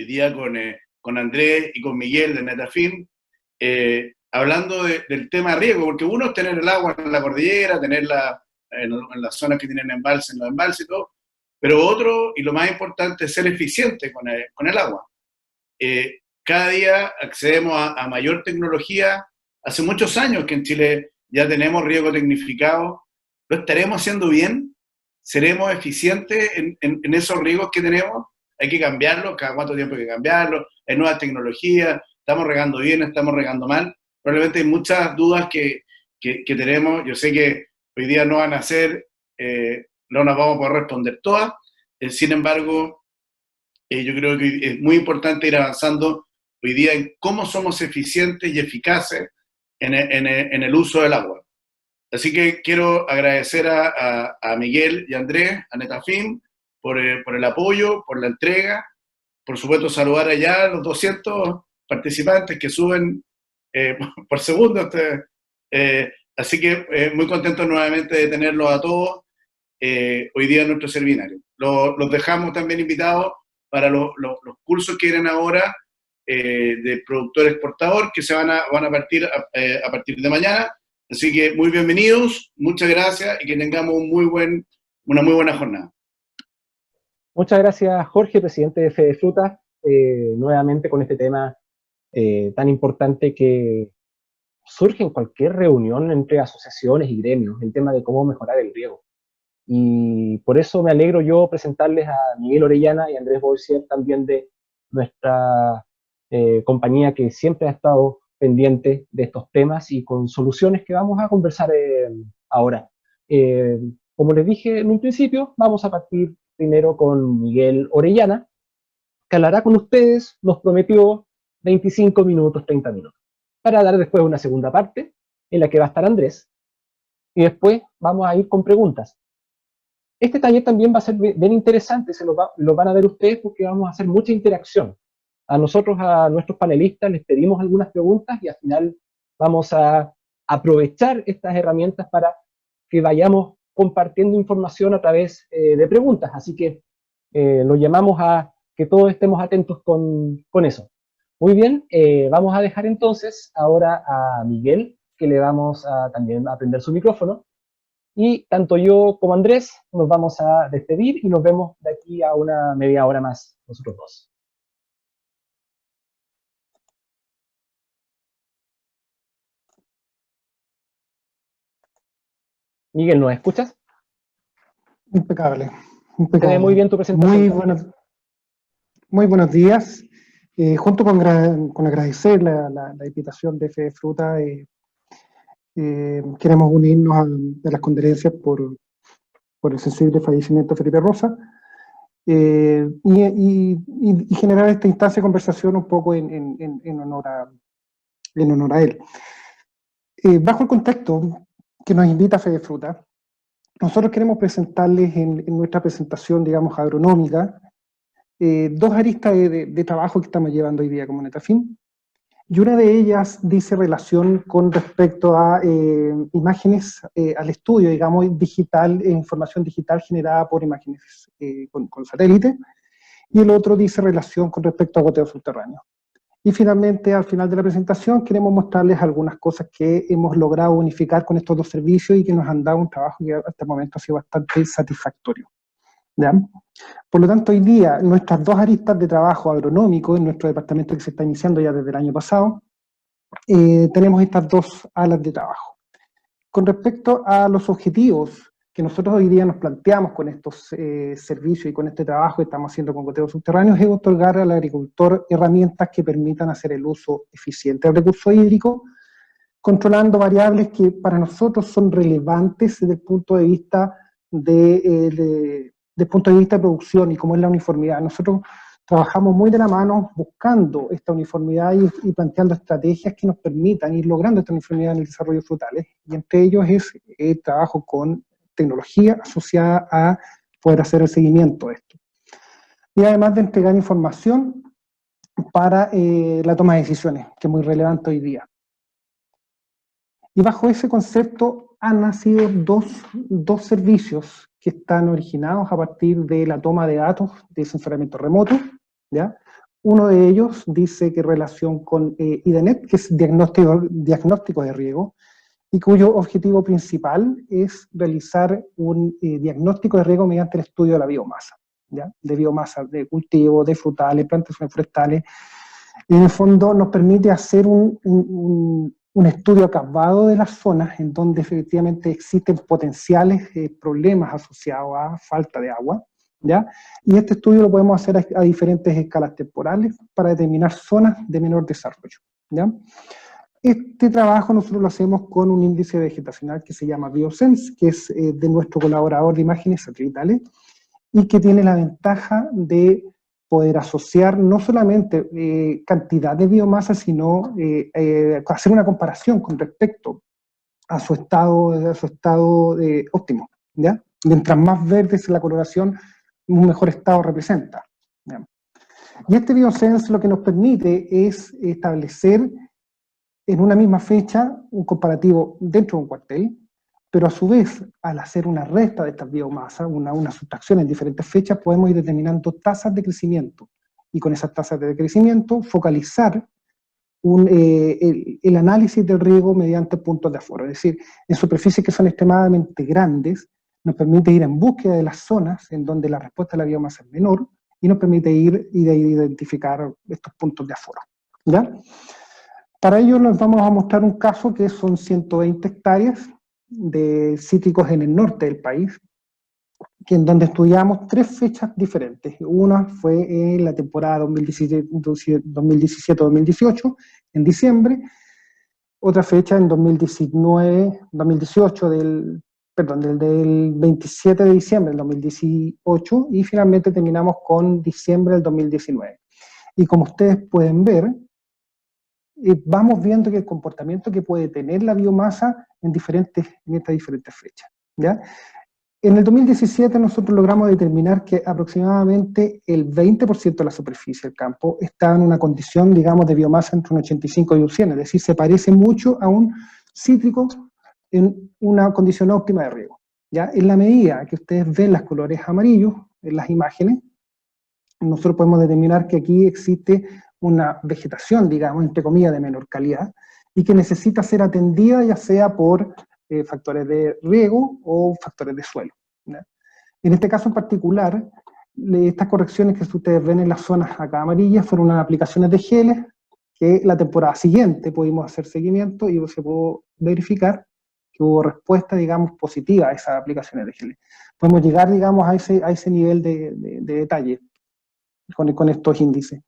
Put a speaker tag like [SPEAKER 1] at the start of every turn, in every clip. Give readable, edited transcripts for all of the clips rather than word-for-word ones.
[SPEAKER 1] día con Andrés y con Miguel de Netafim, hablando del tema riego, porque uno es tener el agua en la cordillera, tenerla en las zonas que tienen embalse, en los embalses y todo, pero otro, y lo más importante, es ser eficiente con el agua. Cada día accedemos a mayor tecnología. Hace muchos años que en Chile ya tenemos riego tecnificado. ¿Lo estaremos haciendo bien? ¿Seremos eficientes en esos riegos que tenemos? Hay que cambiarlos, cada cuánto tiempo hay que cambiarlos, hay nuevas tecnologías, estamos regando bien, estamos regando mal. Probablemente hay muchas dudas que tenemos. Yo sé que hoy día no van a ser, no nos vamos a poder responder todas. Sin embargo, yo creo que es muy importante ir avanzando hoy día en cómo somos eficientes y eficaces en el uso del agua. Así que quiero agradecer a Miguel y a Andrés, a Netafim, por el apoyo, por la entrega. Por supuesto, saludar allá a los 200 participantes que suben por segundo. Así que muy contento nuevamente de tenerlos a todos hoy día en nuestro seminario. Los dejamos también invitados para los cursos que vienen ahora de productor exportador, que se van a partir a partir de mañana. Así que muy bienvenidos, muchas gracias y que tengamos una muy buena jornada.
[SPEAKER 2] Muchas gracias, Jorge, presidente de Fedefruta, nuevamente con este tema tan importante que surge en cualquier reunión entre asociaciones y gremios, el tema de cómo mejorar el riego. Y por eso me alegro yo presentarles a Miguel Orellana y a Andrés Boissier, también de nuestra compañía que siempre ha estado pendiente de estos temas y con soluciones que vamos a conversar ahora. Como les dije en un principio, vamos a partir primero con Miguel Orellana, que hablará con ustedes, nos prometió 25 minutos, 30 minutos, para dar después una segunda parte en la que va a estar Andrés, y después vamos a ir con preguntas. Este taller también va a ser bien interesante, lo van a ver ustedes porque vamos a hacer mucha interacción. A nosotros, a nuestros panelistas, les pedimos algunas preguntas y al final vamos a aprovechar estas herramientas para que vayamos compartiendo información a través de preguntas. Así que los llamamos a que todos estemos atentos con eso. Muy bien, vamos a dejar entonces ahora a Miguel, que le vamos a también a prender su micrófono. Y tanto yo como Andrés nos vamos a despedir y nos vemos de aquí a una media hora más, nosotros dos. Miguel, ¿nos escuchas?
[SPEAKER 3] Impecable.
[SPEAKER 2] Se ve muy bien tu presentación.
[SPEAKER 3] Muy buenos días. Junto con agradecer la invitación de Fedefruta, queremos unirnos a las condolencias por el sensible fallecimiento de Felipe Rosa y generar esta instancia de conversación un poco en honor a él. Bajo el contexto que nos invita Fedefruta, nosotros queremos presentarles en nuestra presentación, digamos, agronómica, dos aristas de trabajo que estamos llevando hoy día como Netafim, y una de ellas dice relación con respecto a imágenes, al estudio, digamos, digital, información digital generada por imágenes con satélite, y el otro dice relación con respecto a goteo subterráneo. Y finalmente, al final de la presentación, queremos mostrarles algunas cosas que hemos logrado unificar con estos dos servicios y que nos han dado un trabajo que hasta el momento ha sido bastante satisfactorio. ¿Ya? Por lo tanto, hoy día, nuestras dos aristas de trabajo agronómico en nuestro departamento que se está iniciando ya desde el año pasado, tenemos estas dos alas de trabajo. Con respecto a los objetivos que nosotros hoy día nos planteamos con estos servicios y con este trabajo que estamos haciendo con goteos subterráneos, es otorgar al agricultor herramientas que permitan hacer el uso eficiente del recurso hídrico, controlando variables que para nosotros son relevantes desde el punto de vista de producción y como es la uniformidad. Nosotros trabajamos muy de la mano buscando esta uniformidad y planteando estrategias que nos permitan ir logrando esta uniformidad en el desarrollo de frutales, y entre ellos es el trabajo con tecnología asociada a poder hacer el seguimiento de esto. Y además de entregar información para la toma de decisiones, que es muy relevante hoy día. Y bajo ese concepto han nacido dos servicios que están originados a partir de la toma de datos de sensoramiento remoto, ¿ya? Uno de ellos dice que relación con IDNET, que es diagnóstico de riego, y cuyo objetivo principal es realizar un diagnóstico de riego mediante el estudio de la biomasa, ¿ya? De biomasa de cultivo, de frutales, plantaciones forestales, y en el fondo nos permite hacer un estudio acabado de las zonas en donde efectivamente existen potenciales problemas asociados a falta de agua, ¿ya? Y este estudio lo podemos hacer a diferentes escalas temporales para determinar zonas de menor desarrollo, ¿ya? Este trabajo nosotros lo hacemos con un índice vegetacional que se llama Biosense, que es de nuestro colaborador de imágenes satelitales, y que tiene la ventaja de poder asociar no solamente cantidad de biomasa, sino hacer una comparación con respecto a su estado óptimo, ¿ya? Mientras más verde es la coloración, un mejor estado representa, ¿ya? Y este Biosense lo que nos permite es establecer en una misma fecha un comparativo dentro de un cuartel, pero a su vez, al hacer una resta de estas biomasas, una sustracción en diferentes fechas, podemos ir determinando tasas de crecimiento, y con esas tasas de crecimiento focalizar el análisis del riego mediante puntos de aforo. Es decir, en superficies que son extremadamente grandes, nos permite ir en búsqueda de las zonas en donde la respuesta a la biomasa es menor, y nos permite ir y de identificar estos puntos de aforo, ¿ya? Para ello les vamos a mostrar un caso que son 120 hectáreas de cítricos en el norte del país, que en donde estudiamos 3 fechas diferentes. Una fue en la temporada 2017-2018, en diciembre, otra fecha en 2018, del 27 de diciembre del 2018, y finalmente terminamos con diciembre del 2019. Y como ustedes pueden ver, vamos viendo que el comportamiento que puede tener la biomasa en estas diferentes fechas, ¿ya? En el 2017 nosotros logramos determinar que aproximadamente el 20% de la superficie del campo está en una condición, digamos, de biomasa entre un 85 y un 100, es decir, se parece mucho a un cítrico en una condición óptima de riego, ¿ya? En la medida que ustedes ven los colores amarillos en las imágenes, nosotros podemos determinar que aquí existe una vegetación, digamos, entre comillas, de menor calidad, y que necesita ser atendida ya sea por factores de riego o factores de suelo, ¿ya? En este caso en particular, estas correcciones que ustedes ven en las zonas acá amarillas fueron unas aplicaciones de geles que la temporada siguiente pudimos hacer seguimiento y se pudo verificar que hubo respuesta, digamos, positiva a esas aplicaciones de geles. Podemos llegar, digamos, a ese nivel de detalle con estos índices.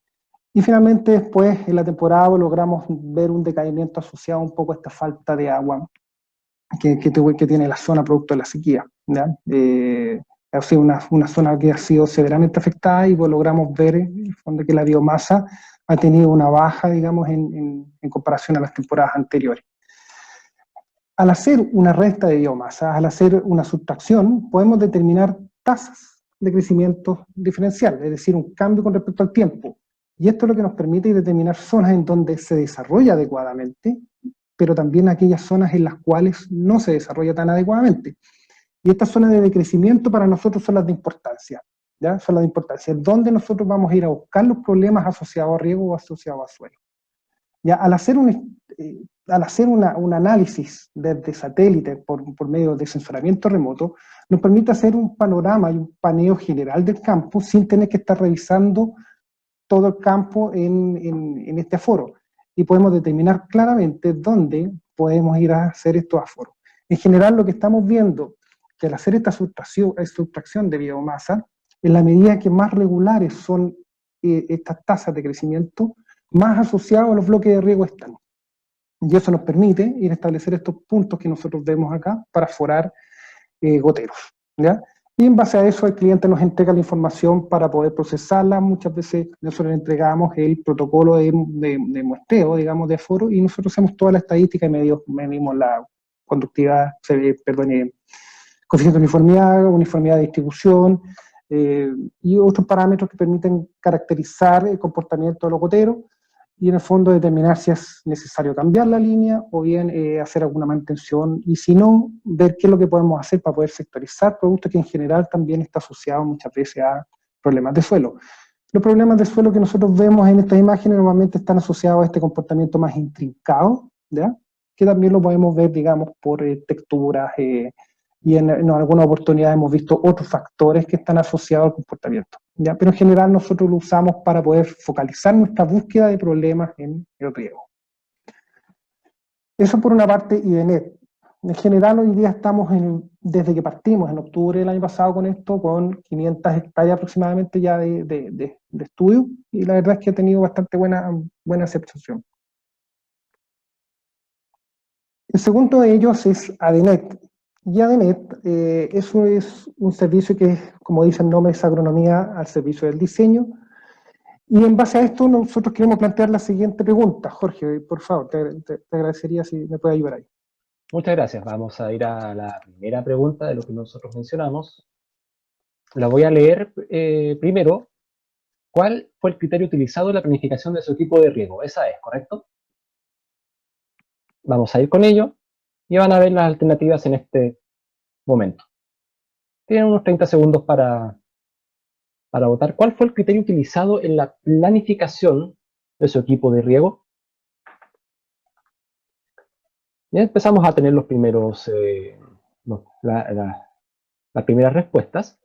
[SPEAKER 3] Y finalmente después, en la temporada, logramos ver un decaimiento asociado un poco a esta falta de agua que tiene la zona producto de la sequía, ¿ya? Ha sido una zona que ha sido severamente afectada, y pues logramos ver en el fondo que la biomasa ha tenido una baja, digamos, en comparación a las temporadas anteriores. Al hacer una resta de biomasa, al hacer una sustracción, podemos determinar tasas de crecimiento diferencial, es decir, un cambio con respecto al tiempo. Y esto es lo que nos permite determinar zonas en donde se desarrolla adecuadamente, pero también aquellas zonas en las cuales no se desarrolla tan adecuadamente. Y estas zonas de decrecimiento para nosotros son las de importancia, ¿ya? Son las de importancia, donde nosotros vamos a ir a buscar los problemas asociados a riego o asociados a suelo. ¿Ya? Al hacer un análisis desde satélite por medio de sensoramiento remoto, nos permite hacer un panorama y un paneo general del campo sin tener que estar revisando todo el campo en este aforo. Y podemos determinar claramente dónde podemos ir a hacer estos aforos. En general, lo que estamos viendo, que al hacer esta sustracción de biomasa, en la medida que más regulares son estas tasas de crecimiento, más asociados a los bloques de riego están. Y eso nos permite ir a establecer estos puntos que nosotros vemos acá para aforar goteros, ¿ya? Y en base a eso el cliente nos entrega la información para poder procesarla. Muchas veces nosotros le entregamos el protocolo de muestreo, digamos, de aforo, y nosotros hacemos toda la estadística y medimos la conductividad, coeficiente de uniformidad de distribución, y otros parámetros que permiten caracterizar el comportamiento de los goteros, y en el fondo determinar si es necesario cambiar la línea o bien hacer alguna mantención, y si no, ver qué es lo que podemos hacer para poder sectorizar productos que en general también está asociado muchas veces a problemas de suelo. Los problemas de suelo que nosotros vemos en estas imágenes normalmente están asociados a este comportamiento más intrincado, ¿ya? Que también lo podemos ver, digamos, por texturas, y en algunas oportunidades hemos visto otros factores que están asociados al comportamiento, ¿ya? Pero en general nosotros lo usamos para poder focalizar nuestra búsqueda de problemas en el riego. Eso por una parte IDNet. En general hoy día estamos, desde que partimos en octubre del año pasado con esto, con 500 hectáreas aproximadamente ya de estudio, y la verdad es que ha tenido bastante buena aceptación. El segundo de ellos es ADNet. Y ADNet, eso es un servicio que, como dice el nombre, es agronomía al servicio del diseño. Y en base a esto nosotros queremos plantear la siguiente pregunta. Jorge, por favor, te agradecería si me puede ayudar ahí.
[SPEAKER 2] Muchas gracias. Vamos a ir a la primera pregunta de lo que nosotros mencionamos. La voy a leer primero. ¿Cuál fue el criterio utilizado en la planificación de su equipo de riego? Esa es, ¿correcto? Vamos a ir con ello y van a ver las alternativas en este momento. Tienen unos 30 segundos para votar. ¿Cuál fue el criterio utilizado en la planificación de su equipo de riego? Ya empezamos a tener los primeros, las primeras respuestas.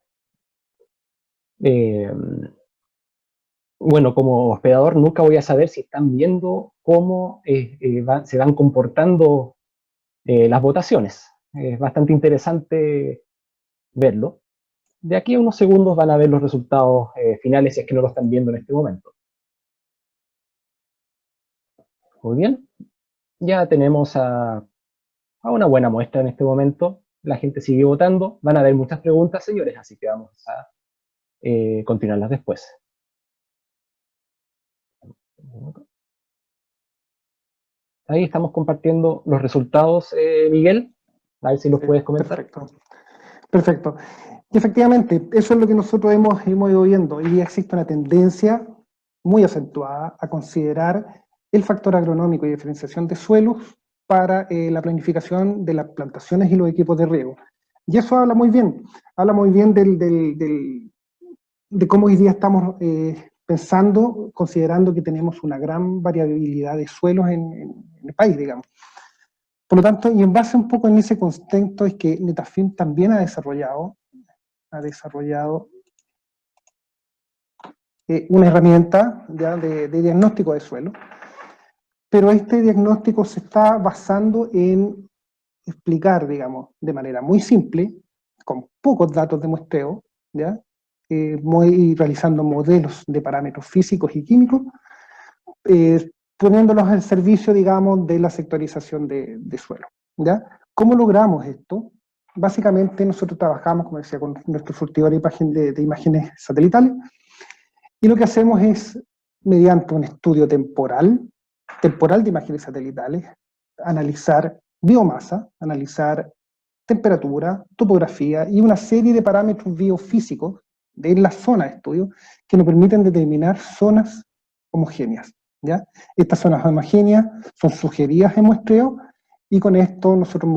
[SPEAKER 2] Bueno, como hospedador nunca voy a saber si están viendo cómo se van comportando las votaciones. Es bastante interesante verlo. De aquí a unos segundos van a ver los resultados finales si es que no lo están viendo en este momento. Muy bien. Ya tenemos a una buena muestra en este momento. La gente sigue votando. Van a haber muchas preguntas, señores, así que vamos a continuarlas después. Ahí estamos compartiendo los resultados, Miguel. A ver si los puedes comentar.
[SPEAKER 3] Perfecto. Y efectivamente, eso es lo que nosotros hemos ido viendo. Hoy día existe una tendencia muy acentuada a considerar el factor agronómico y diferenciación de suelos para la planificación de las plantaciones y los equipos de riego. Y eso habla muy bien de cómo hoy día estamos pensando, considerando que tenemos una gran variabilidad de suelos en el país, digamos. Por lo tanto, y en base un poco en ese contexto es que Netafim también ha desarrollado una herramienta ya de diagnóstico de suelo, pero este diagnóstico se está basando en explicar, digamos, de manera muy simple, con pocos datos de muestreo, ¿ya? Y realizando modelos de parámetros físicos y químicos, poniéndolos al servicio, digamos, de la sectorización de suelo, ¿ya? ¿Cómo logramos esto? Básicamente nosotros trabajamos, como decía, con nuestro surtidor de imágenes satelitales, y lo que hacemos es, mediante un estudio temporal de imágenes satelitales, analizar biomasa, analizar temperatura, topografía y una serie de parámetros biofísicos de la zona de estudio que nos permiten determinar zonas homogéneas, ¿ya? Estas zonas homogéneas son sugeridas en muestreo y con esto nosotros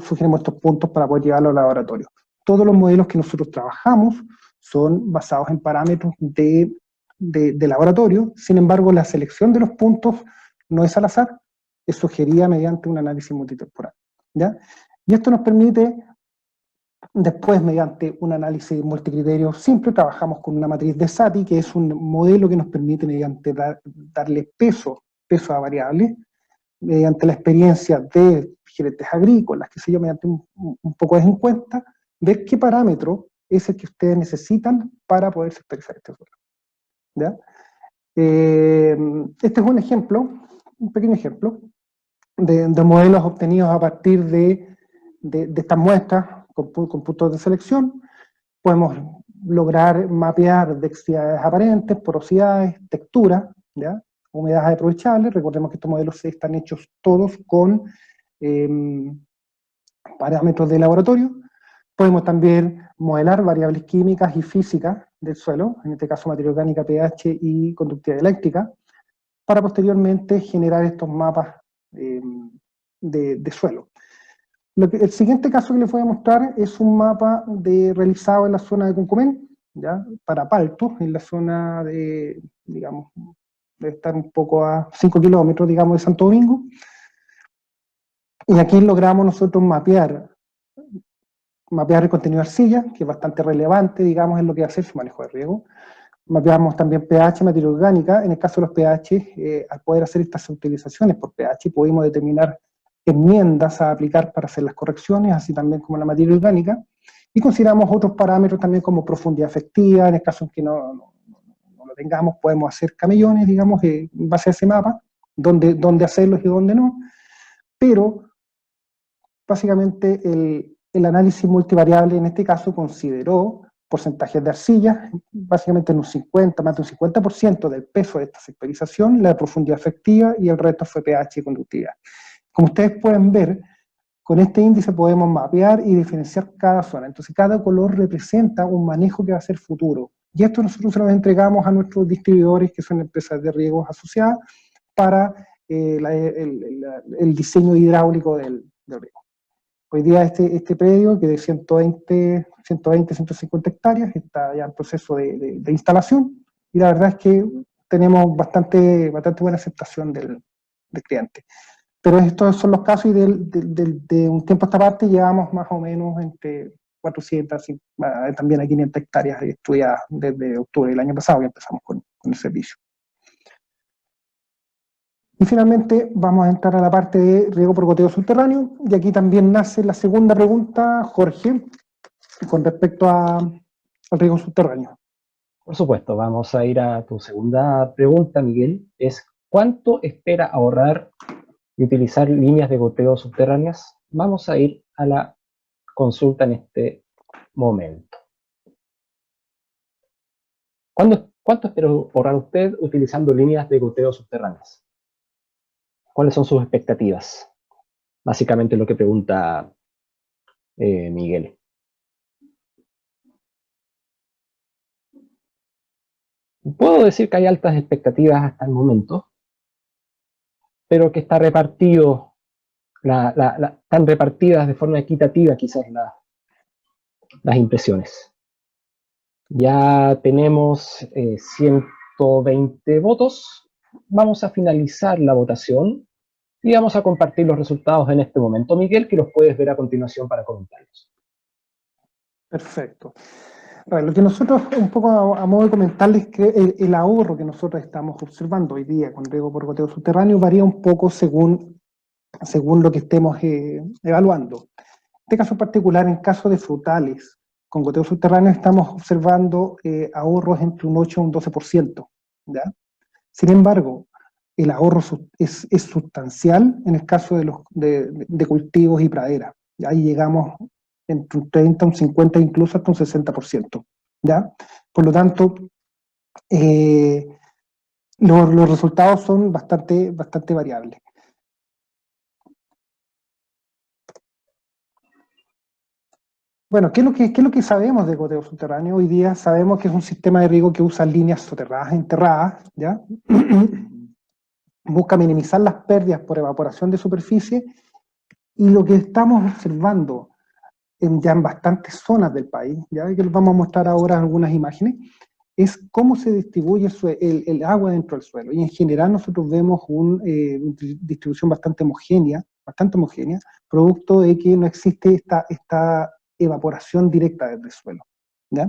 [SPEAKER 3] sugerimos estos puntos para poder llevarlo al laboratorio. Todos los modelos que nosotros trabajamos son basados en parámetros de laboratorio, sin embargo la selección de los puntos no es al azar, es sugerida mediante un análisis multitemporal, ¿ya? Y esto nos permite, después mediante un análisis multicriterio simple, trabajamos con una matriz de SATI, que es un modelo que nos permite mediante darle peso a variables, mediante la experiencia de gerentes agrícolas, que sé yo, mediante un poco de en cuenta, ver qué parámetro es el que ustedes necesitan para poder sectorizar este suelo, ¿ya? Este es un ejemplo, un pequeño ejemplo, de modelos obtenidos a partir de estas muestras con puntos de selección. Podemos lograr mapear densidades aparentes, porosidades, texturas, ¿ya? Humedades aprovechables. Recordemos que estos modelos están hechos todos con parámetros de laboratorio. Podemos también modelar variables químicas y físicas del suelo, en este caso materia orgánica, pH y conductividad eléctrica, para posteriormente generar estos mapas de suelo. El siguiente caso que les voy a mostrar es un mapa realizado en la zona de Cuncumén, ¿ya? Para Palto, en la zona de, digamos, de estar un poco a 5 kilómetros, digamos, de Santo Domingo. Y aquí logramos nosotros mapear el contenido de arcilla, que es bastante relevante, digamos, en lo que va a ser su manejo de riego. Mapeamos también pH, materia orgánica. En el caso de los pH, al poder hacer estas utilizaciones por pH, pudimos determinar enmiendas a aplicar para hacer las correcciones, así también como la materia orgánica. Y consideramos otros parámetros también como profundidad efectiva. En el caso en que no lo tengamos, podemos hacer camellones, digamos, en base a ese mapa, dónde hacerlos y dónde no. Pero básicamente el análisis multivariable en este caso consideró porcentajes de arcilla, básicamente en un 50, más de un 50% del peso de esta sectorización, la profundidad efectiva y el resto fue pH y conductividad. Como ustedes pueden ver, con este índice podemos mapear y diferenciar cada zona. Entonces cada color representa un manejo que va a ser futuro. Y esto nosotros se lo entregamos a nuestros distribuidores, que son empresas de riegos asociadas, para el diseño hidráulico del riego. Hoy día este predio, que de 120, 150 hectáreas, está ya en proceso de instalación, y la verdad es que tenemos bastante buena aceptación del cliente. Pero estos son los casos, y de un tiempo a esta parte llevamos más o menos entre 400, también a 500 hectáreas estudiadas desde octubre del año pasado que empezamos con el servicio. Y finalmente vamos a entrar a la parte de riego por goteo subterráneo, y aquí también nace la segunda pregunta, Jorge, con respecto al riego subterráneo.
[SPEAKER 2] Por supuesto, vamos a ir a tu segunda pregunta, Miguel, es ¿cuánto espera ahorrar y utilizar líneas de goteo subterráneas? Vamos a ir a la consulta en este momento. ¿Cuánto espera ahorrar usted utilizando líneas de goteo subterráneas? ¿Cuáles son sus expectativas? Básicamente lo que pregunta Miguel. Puedo decir que hay altas expectativas hasta el momento, pero que está repartido, están repartidas de forma equitativa quizás las impresiones. Ya tenemos 120 votos. Vamos a finalizar la votación y vamos a compartir los resultados en este momento, Miguel, que los puedes ver a continuación para comentarlos.
[SPEAKER 3] Perfecto. Bueno, lo que nosotros, un poco a modo de comentarles, que el ahorro que nosotros estamos observando hoy día con riego por goteo subterráneo varía un poco según lo que estemos evaluando. En este caso particular, en caso de frutales con goteo subterráneo, estamos observando ahorros entre un 8 y un 12%. ¿Ya? Sin embargo, el ahorro es sustancial en el caso de cultivos y praderas. Ahí llegamos entre un 30, un 50, incluso hasta un 60%. ¿Ya? Por lo tanto, los resultados son bastante variables. Bueno, ¿qué es lo que sabemos de goteo subterráneo? Hoy día sabemos que es un sistema de riego que usa líneas soterradas enterradas, ¿ya? Busca minimizar las pérdidas por evaporación de superficie, y lo que estamos observando ya en bastantes zonas del país, ya que les vamos a mostrar ahora algunas imágenes, es cómo se distribuye el agua dentro del suelo. Y en general nosotros vemos una distribución bastante homogénea, producto de que no existe esta evaporación directa desde el suelo. ¿Ya?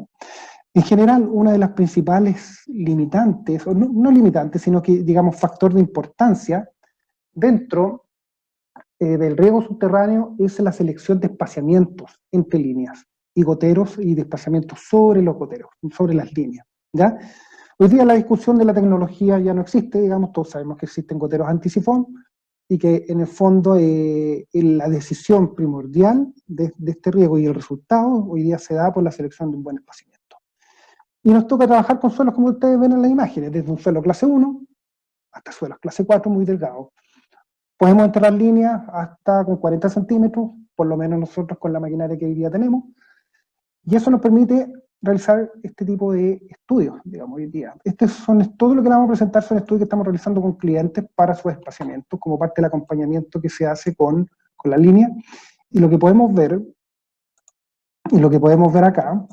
[SPEAKER 3] En general, una de las principales limitantes, o no limitantes, sino que, digamos, factor de importancia dentro del riego subterráneo es la selección de espaciamientos entre líneas y goteros, y de espaciamientos sobre los goteros, sobre las líneas. ¿Ya? Hoy día la discusión de la tecnología ya no existe, digamos, todos sabemos que existen goteros antisifón, y que en el fondo la decisión primordial de este riego y el resultado hoy día se da por la selección de un buen espaciamiento. Y nos toca trabajar con suelos como ustedes ven en las imágenes, desde un suelo clase 1 hasta suelos clase 4 muy delgados. Podemos enterrar líneas hasta con 40 centímetros, por lo menos nosotros con la maquinaria que hoy día tenemos, y eso nos permite realizar este tipo de estudios, digamos, hoy día. Todo lo que le vamos a presentar son estudios que estamos realizando con clientes para sus espaciamientos, como parte del acompañamiento que se hace con la línea. Y lo que podemos ver acá,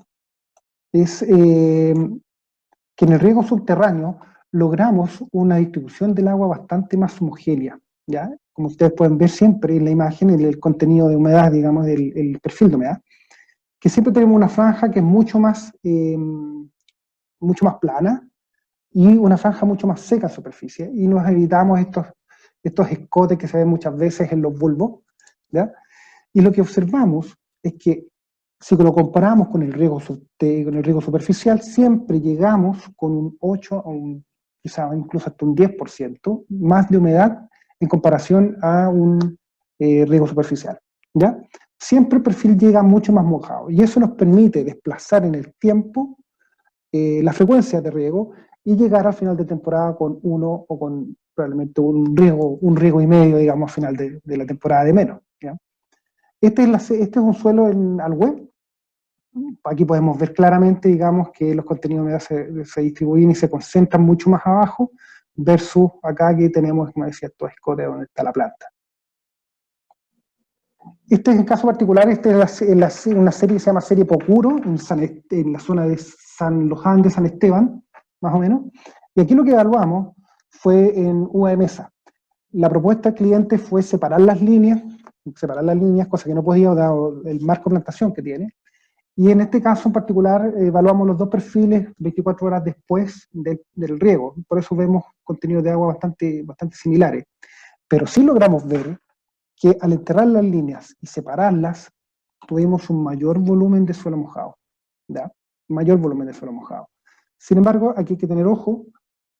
[SPEAKER 3] es que en el riego subterráneo logramos una distribución del agua bastante más homogénea, ¿ya? Como ustedes pueden ver siempre en la imagen, el contenido de humedad, digamos, el perfil de humedad, que siempre tenemos una franja que es mucho más plana y una franja mucho más seca en superficie, y nos evitamos estos escotes que se ven muchas veces en los bulbos, ¿ya? Y lo que observamos es que si lo comparamos con el riego superficial, siempre llegamos con un 8 quizá incluso hasta un 10% más de humedad en comparación a un riego superficial, ¿ya? Siempre el perfil llega mucho más mojado, y eso nos permite desplazar en el tiempo la frecuencia de riego y llegar al final de temporada con uno o con probablemente un riego y medio, digamos, al final de la temporada de menos, ¿ya? Este es un suelo al web. Aquí podemos ver claramente, digamos, que los contenidos de humedad se distribuyen y se concentran mucho más abajo, versus acá que tenemos, como decía, estos escotes donde está la planta. Este es el caso particular, una serie que se llama Serie Pocuro, en la zona de San Luján de San Esteban, más o menos. Y aquí lo que evaluamos fue en UA Mesa. La propuesta del cliente fue separar las líneas, cosa que no podía, dado el marco de plantación que tiene. Y en este caso en particular evaluamos los dos perfiles 24 horas después del riego. Por eso vemos contenidos de agua bastante similares. Pero sí logramos ver que al enterrar las líneas y separarlas, tuvimos un mayor volumen de suelo mojado, ¿ya? Mayor volumen de suelo mojado. Sin embargo, aquí hay que tener ojo,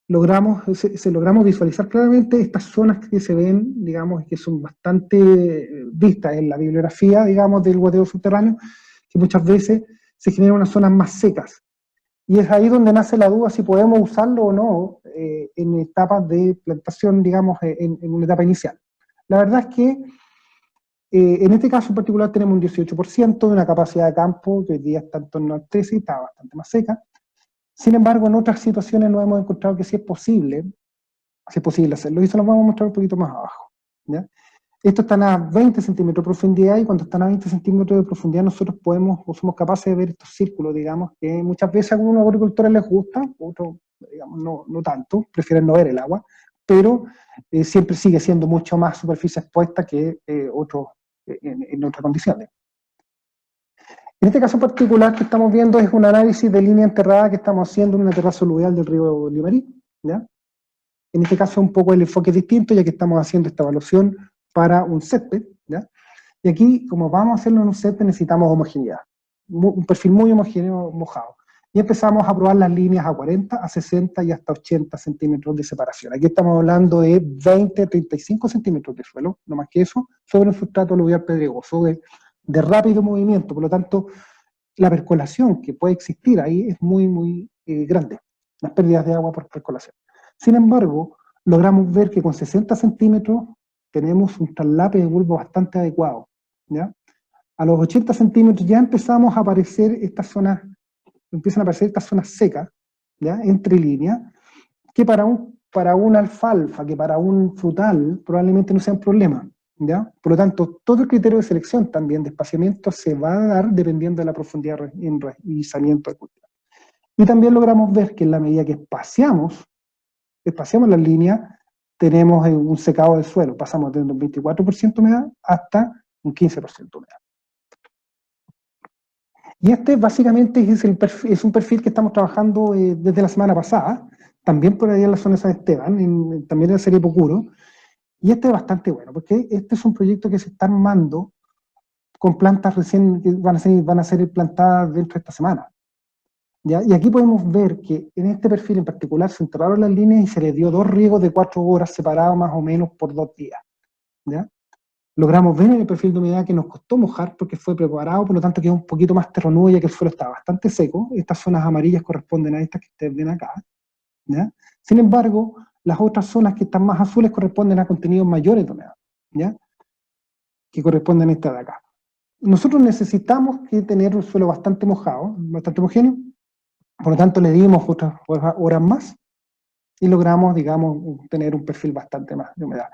[SPEAKER 3] logramos visualizar claramente estas zonas que se ven, digamos, que son bastante vistas en la bibliografía, digamos, del goteo subterráneo, que muchas veces se generan unas zonas más secas. Y es ahí donde nace la duda si podemos usarlo o no en etapas de plantación, digamos, en una etapa inicial. La verdad es que en este caso en particular tenemos un 18% de una capacidad de campo que hoy día está en torno al 13%, está bastante más seca. Sin embargo, en otras situaciones nos hemos encontrado que sí es posible hacerlo, y eso lo vamos a mostrar un poquito más abajo, ¿ya? Estos están a 20 centímetros de profundidad, y cuando están a 20 centímetros de profundidad nosotros somos capaces de ver estos círculos, digamos, que muchas veces a algunos agricultores les gusta, otros, digamos, no tanto, prefieren no ver el agua, pero siempre sigue siendo mucho más superficie expuesta que en otras condiciones. En este caso particular que estamos viendo es un análisis de línea enterrada que estamos haciendo en una terraza aluvial del río Limarí, ¿ya? En este caso un poco el enfoque es distinto, ya que estamos haciendo esta evaluación para un césped, ¿ya? Y aquí, como vamos a hacerlo en un césped, necesitamos homogeneidad, un perfil muy homogéneo, mojado. Y empezamos a probar las líneas a 40, a 60 y hasta 80 centímetros de separación. Aquí estamos hablando de 20 a 35 centímetros de suelo, no más que eso, sobre un sustrato aluvial pedregoso de rápido movimiento. Por lo tanto, la percolación que puede existir ahí es muy grande, las pérdidas de agua por percolación. Sin embargo, logramos ver que con 60 centímetros tenemos un traslape de bulbo bastante adecuado, ¿ya? A los 80 centímetros ya empiezan a aparecer estas zonas secas, ¿ya? Entre líneas, que para una alfalfa, que para un frutal, probablemente no sea un problema, ¿ya? Por lo tanto, todo el criterio de selección también de espaciamiento se va a dar dependiendo de la profundidad y izamiento del cultivo. Y también logramos ver que en la medida que espaciamos las líneas, tenemos un secado del suelo, pasamos de un 24% de humedad hasta un 15% de humedad. Y este básicamente es un perfil que estamos trabajando desde la semana pasada, también por ahí en la zona de San Esteban, también en la serie Pocuro, y este es bastante bueno, porque este es un proyecto que se está armando con plantas recién que van a ser plantadas dentro de esta semana, ¿ya? Y aquí podemos ver que en este perfil en particular se enterraron las líneas y se les dio 2 riegos de 4 horas separados más o menos por 2 días, ¿ya? Logramos ver en el perfil de humedad que nos costó mojar porque fue preparado, por lo tanto quedó un poquito más terronudo ya que el suelo estaba bastante seco. Estas zonas amarillas corresponden a estas que ustedes ven acá, ¿ya? Sin embargo, las otras zonas que están más azules corresponden a contenidos mayores de humedad, ¿ya? Que corresponden a esta de acá. Nosotros necesitamos tener un suelo bastante mojado, bastante homogéneo, por lo tanto le dimos otras horas más y logramos, digamos, tener un perfil bastante más de humedad.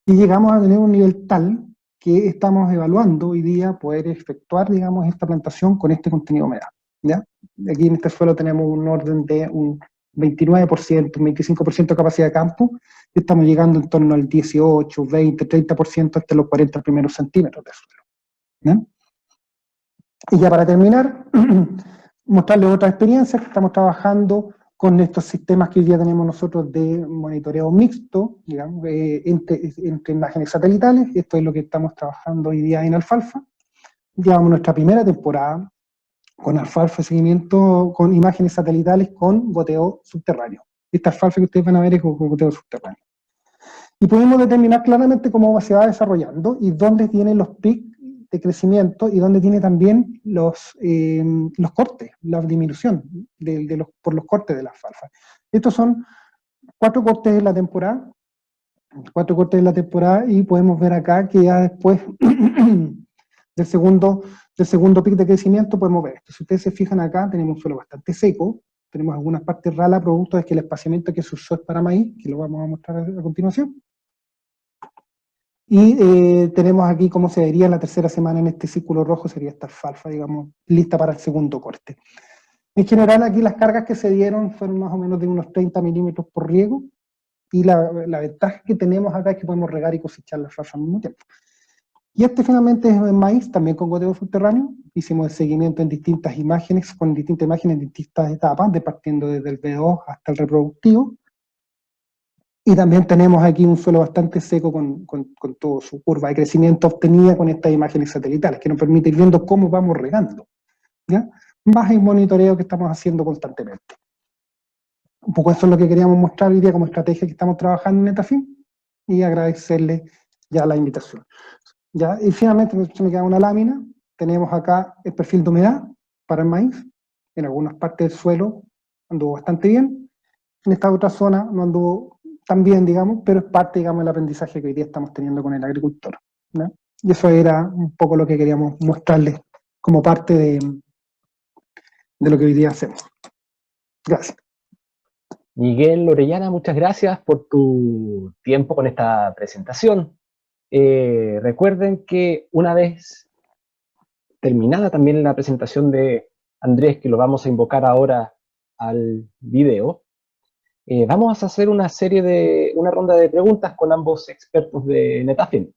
[SPEAKER 3] Y llegamos a tener un nivel tal que estamos evaluando hoy día poder efectuar, digamos, esta plantación con este contenido de humedad, ¿ya? Aquí en este suelo tenemos un orden de un 29%, un 25% de capacidad de campo, y estamos llegando en torno al 18, 20, 30% hasta los 40 primeros centímetros de suelo, ¿ya? Y ya para terminar, mostrarles otra experiencia que estamos trabajando con estos sistemas que hoy día tenemos nosotros de monitoreo mixto, digamos, entre imágenes satelitales. Esto es lo que estamos trabajando hoy día en alfalfa. Llevamos nuestra primera temporada con alfalfa de seguimiento con imágenes satelitales con goteo subterráneo. Esta alfalfa que ustedes van a ver es con goteo subterráneo. Y podemos determinar claramente cómo se va desarrollando y dónde tienen los picos de crecimiento y dónde tiene también los cortes, la disminución por los cortes de la alfalfa. Estos son 4 cortes de la temporada, 4 cortes de la temporada, y podemos ver acá que ya después del segundo pic de crecimiento podemos ver esto. Si ustedes se fijan acá, tenemos un suelo bastante seco, tenemos algunas partes ralas producto de que el espaciamiento que se usó es para maíz, que lo vamos a mostrar a continuación. Y tenemos aquí cómo se vería la tercera semana en este círculo rojo, sería esta alfalfa, digamos, lista para el segundo corte. En general aquí las cargas que se dieron fueron más o menos de unos 30 milímetros por riego, y la ventaja que tenemos acá es que podemos regar y cosechar la alfalfa al mismo tiempo. Y este finalmente es el maíz, también con goteo subterráneo. Hicimos el seguimiento en distintas imágenes, con distintas imágenes en distintas etapas, partiendo desde el B2 hasta el reproductivo. Y también tenemos aquí un suelo bastante seco con toda su curva de crecimiento obtenida con estas imágenes satelitales, que nos permite ir viendo cómo vamos regando, ¿ya? Más el monitoreo que estamos haciendo constantemente. Un poco eso es lo que queríamos mostrar hoy día como estrategia que estamos trabajando en Netafim, y agradecerle ya la invitación. ¿Ya? Y finalmente me queda una lámina. Tenemos acá el perfil de humedad para el maíz. En algunas partes del suelo anduvo bastante bien. En esta otra zona no anduvo tan bien, digamos, pero es parte, digamos, del aprendizaje que hoy día estamos teniendo con el agricultor, ¿no? Y eso era un poco lo que queríamos mostrarles como parte de lo que hoy día hacemos. Gracias.
[SPEAKER 2] Miguel Orellana, muchas gracias por tu tiempo con esta presentación. Recuerden que una vez terminada también la presentación de Andrés, que lo vamos a invocar ahora al video, vamos a hacer una ronda de preguntas con ambos expertos de Netafim.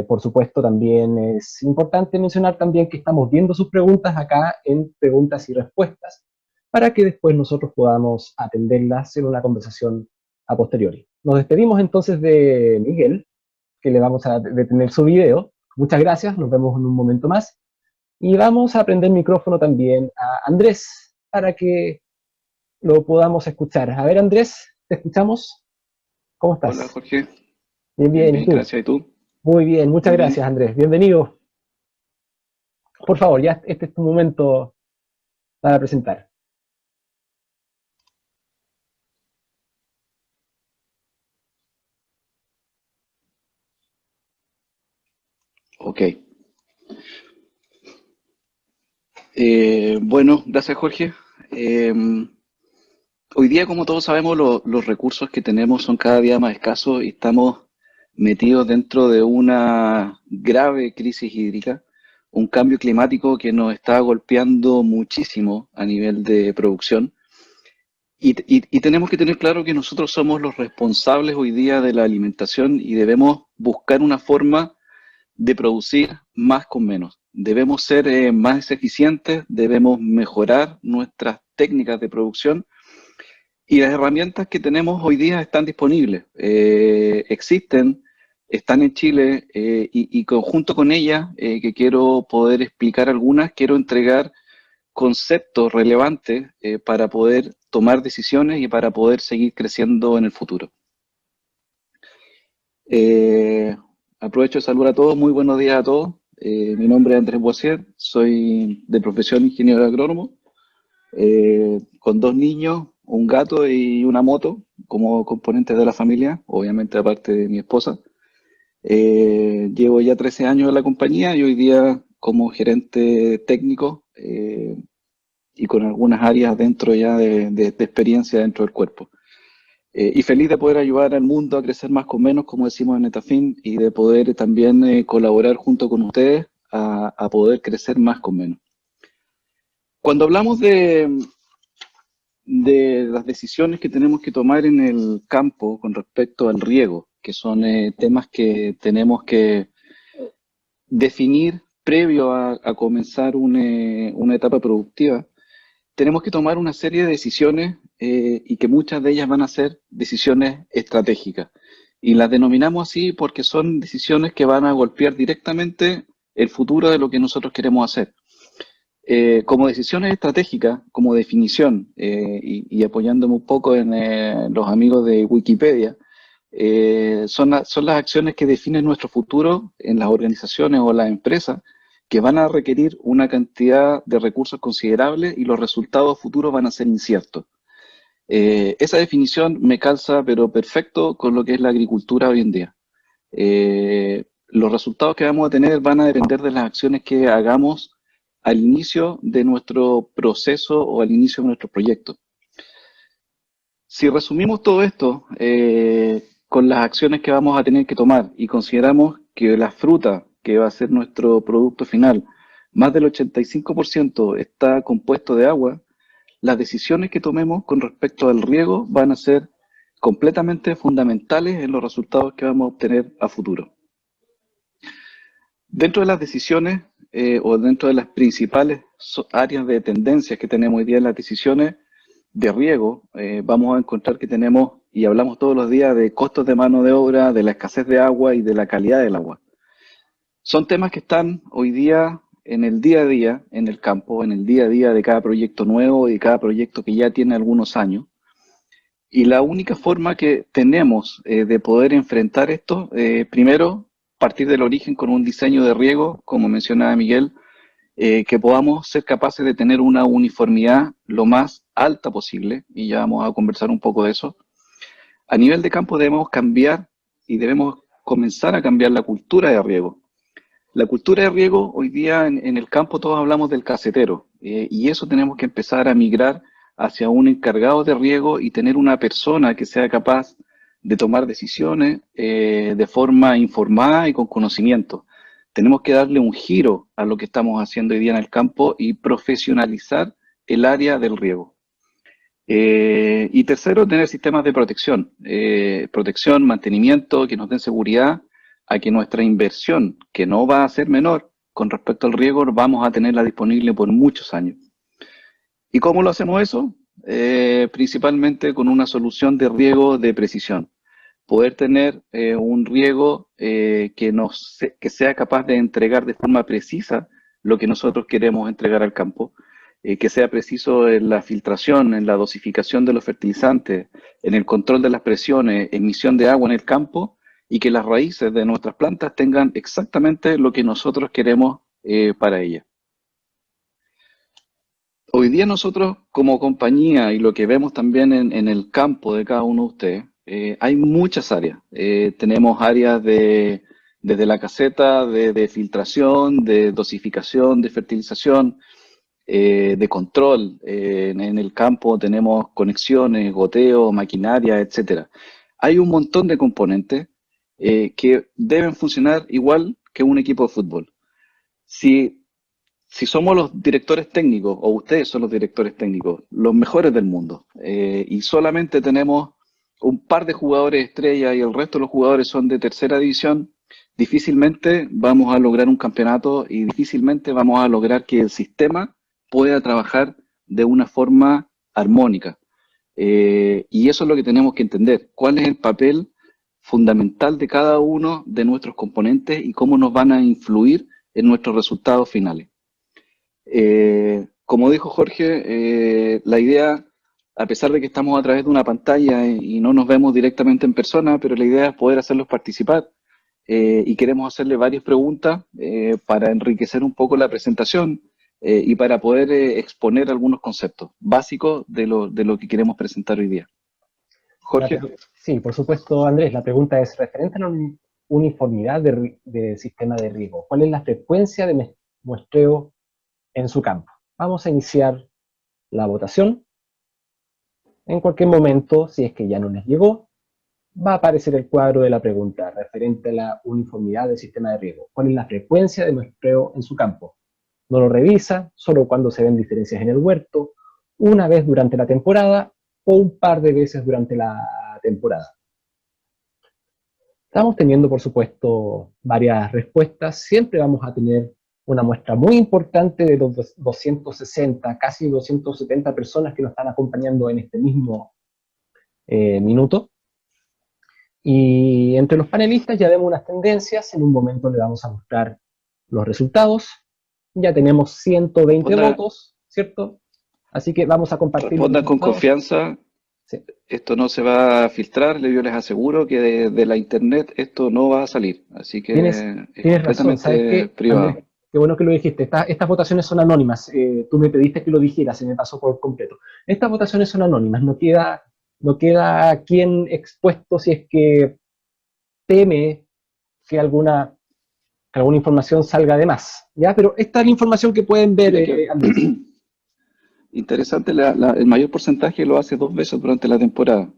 [SPEAKER 2] Por supuesto, también es importante mencionar también que estamos viendo sus preguntas acá en preguntas y respuestas, para que después nosotros podamos atenderlas en una conversación a posteriori. Nos despedimos entonces de Miguel, que le vamos a detener su video. Muchas gracias, nos vemos en un momento más. Y vamos a prender el micrófono también a Andrés, para que lo podamos escuchar. A ver, Andrés, ¿te escuchamos? ¿Cómo estás?
[SPEAKER 4] Hola, Jorge.
[SPEAKER 2] Bien,
[SPEAKER 4] Bien,
[SPEAKER 2] ¿y tú?
[SPEAKER 4] gracias. ¿Y tú?
[SPEAKER 2] Muy bien, muchas
[SPEAKER 4] Muy bien.
[SPEAKER 2] gracias, Andrés. Bienvenido. Por favor, ya este es tu momento para presentar.
[SPEAKER 4] Ok. Bueno, gracias, Jorge. Hoy día, como todos sabemos, los recursos que tenemos son cada día más escasos y estamos metidos dentro de una grave crisis hídrica, un cambio climático que nos está golpeando muchísimo a nivel de producción. Y tenemos que tener claro que nosotros somos los responsables hoy día de la alimentación y debemos buscar una forma de producir más con menos. Debemos ser más eficientes, debemos mejorar nuestras técnicas de producción, y las herramientas que tenemos hoy día están disponibles. Existen, están en Chile, y conjunto con ellas, que quiero poder explicar algunas, quiero entregar conceptos relevantes para poder tomar decisiones y para poder seguir creciendo en el futuro. Aprovecho de saludar a todos, muy buenos días a todos. Mi nombre es Andrés Boisier, soy de profesión ingeniero agrónomo, con 2 niños, un gato y una moto como componentes de la familia, obviamente aparte de mi esposa. Llevo ya 13 años en la compañía y hoy día como gerente técnico, y con algunas áreas dentro ya de experiencia dentro del cuerpo. Y feliz de poder ayudar al mundo a crecer más con menos, como decimos en Netafim, y de poder también colaborar junto con ustedes a poder crecer más con menos. Cuando hablamos de las decisiones que tenemos que tomar en el campo con respecto al riego, que son temas que tenemos que definir previo a comenzar una etapa productiva, tenemos que tomar una serie de decisiones y que muchas de ellas van a ser decisiones estratégicas. Y las denominamos así porque son decisiones que van a golpear directamente el futuro de lo que nosotros queremos hacer. Como decisiones estratégicas, como definición, y apoyándome un poco en los amigos de Wikipedia, son las acciones que definen nuestro futuro en las organizaciones o las empresas, que van a requerir una cantidad de recursos considerables y los resultados futuros van a ser inciertos. Esa definición me calza, pero perfecto, con lo que es la agricultura hoy en día. Los resultados que vamos a tener van a depender de las acciones que hagamos al inicio de nuestro proceso o al inicio de nuestro proyecto. Si resumimos todo esto con las acciones que vamos a tener que tomar y consideramos que la fruta, que va a ser nuestro producto final, más del 85% está compuesto de agua, las decisiones que tomemos con respecto al riego van a ser completamente fundamentales en los resultados que vamos a obtener a futuro. Dentro de las decisiones o dentro de las principales áreas de tendencias que tenemos hoy día en las decisiones de riego, vamos a encontrar que tenemos, y hablamos todos los días, de costos de mano de obra, de la escasez de agua y de la calidad del agua. Son temas que están hoy día en el día a día, en el campo, en el día a día de cada proyecto nuevo y de cada proyecto que ya tiene algunos años. Y la única forma que tenemos de poder enfrentar esto, primero, partir del origen con un diseño de riego, como mencionaba Miguel, que podamos ser capaces de tener una uniformidad lo más alta posible, y ya vamos a conversar un poco de eso. A nivel de campo debemos cambiar y debemos comenzar a cambiar la cultura de riego. La cultura de riego, hoy día en el campo todos hablamos del casetero, y eso tenemos que empezar a migrar hacia un encargado de riego y tener una persona que sea capaz de tomar decisiones de forma informada y con conocimiento. Tenemos que darle un giro a lo que estamos haciendo hoy día en el campo y profesionalizar el área del riego. Y tercero, tener sistemas de protección, mantenimiento, que nos den seguridad a que nuestra inversión, que no va a ser menor con respecto al riego, vamos a tenerla disponible por muchos años. ¿Y cómo lo hacemos eso? Principalmente con una solución de riego de precisión. Poder tener un riego que sea capaz de entregar de forma precisa lo que nosotros queremos entregar al campo, que sea preciso en la filtración, en la dosificación de los fertilizantes, en el control de las presiones, emisión de agua en el campo, y que las raíces de nuestras plantas tengan exactamente lo que nosotros queremos para ellas. Hoy día nosotros como compañía, y lo que vemos también en el campo de cada uno de ustedes, hay muchas áreas. Tenemos áreas desde la caseta, de filtración, de dosificación, de fertilización, de control. En el campo tenemos conexiones, goteo, maquinaria, etcétera. Hay un montón de componentes que deben funcionar igual que un equipo de fútbol. Si somos los directores técnicos, o ustedes son los directores técnicos, los mejores del mundo, y solamente tenemos un par de jugadores estrella y el resto de los jugadores son de tercera división, difícilmente vamos a lograr un campeonato y difícilmente vamos a lograr que el sistema pueda trabajar de una forma armónica. Y eso es lo que tenemos que entender. ¿Cuál es el papel fundamental de cada uno de nuestros componentes y cómo nos van a influir en nuestros resultados finales? Como dijo Jorge, la idea, a pesar de que estamos a través de una pantalla y no nos vemos directamente en persona, pero la idea es poder hacerlos participar y queremos hacerle varias preguntas para enriquecer un poco la presentación y para poder exponer algunos conceptos básicos de lo que queremos presentar hoy día. Jorge.
[SPEAKER 2] Sí, por supuesto, Andrés. La pregunta es referente a la uniformidad de sistema de riego. ¿Cuál es la frecuencia de muestreo en su campo? Vamos a iniciar la votación. En cualquier momento, si es que ya no les llegó, va a aparecer el cuadro de la pregunta referente a la uniformidad del sistema de riego. ¿Cuál es la frecuencia de muestreo en su campo? no lo revisa, solo cuando se ven diferencias en el huerto, una vez durante la temporada o un par de veces durante la temporada. Estamos teniendo, por supuesto, varias respuestas. Siempre vamos a tener una muestra muy importante de los 260, casi 270 personas que nos están acompañando en este mismo minuto. Y entre los panelistas ya vemos unas tendencias. En un momento le vamos a mostrar los resultados. Ya tenemos 120 votos, ¿cierto? Así que vamos a compartir.
[SPEAKER 4] Respondan con confianza. Sí. Esto no se va a filtrar, yo les aseguro que de la internet esto no va a salir. Así que
[SPEAKER 2] tienes razón, ¿sabes qué,
[SPEAKER 4] privado.
[SPEAKER 2] Andrés? Qué bueno que lo dijiste. Estas votaciones son anónimas. Tú me pediste que lo dijera, se me pasó por completo. Estas votaciones son anónimas. No queda quien expuesto si es que teme que alguna información salga de más, ¿ya? Pero esta es la información que pueden ver, Andrés.
[SPEAKER 4] Interesante, el mayor porcentaje lo hace 2 veces durante la temporada.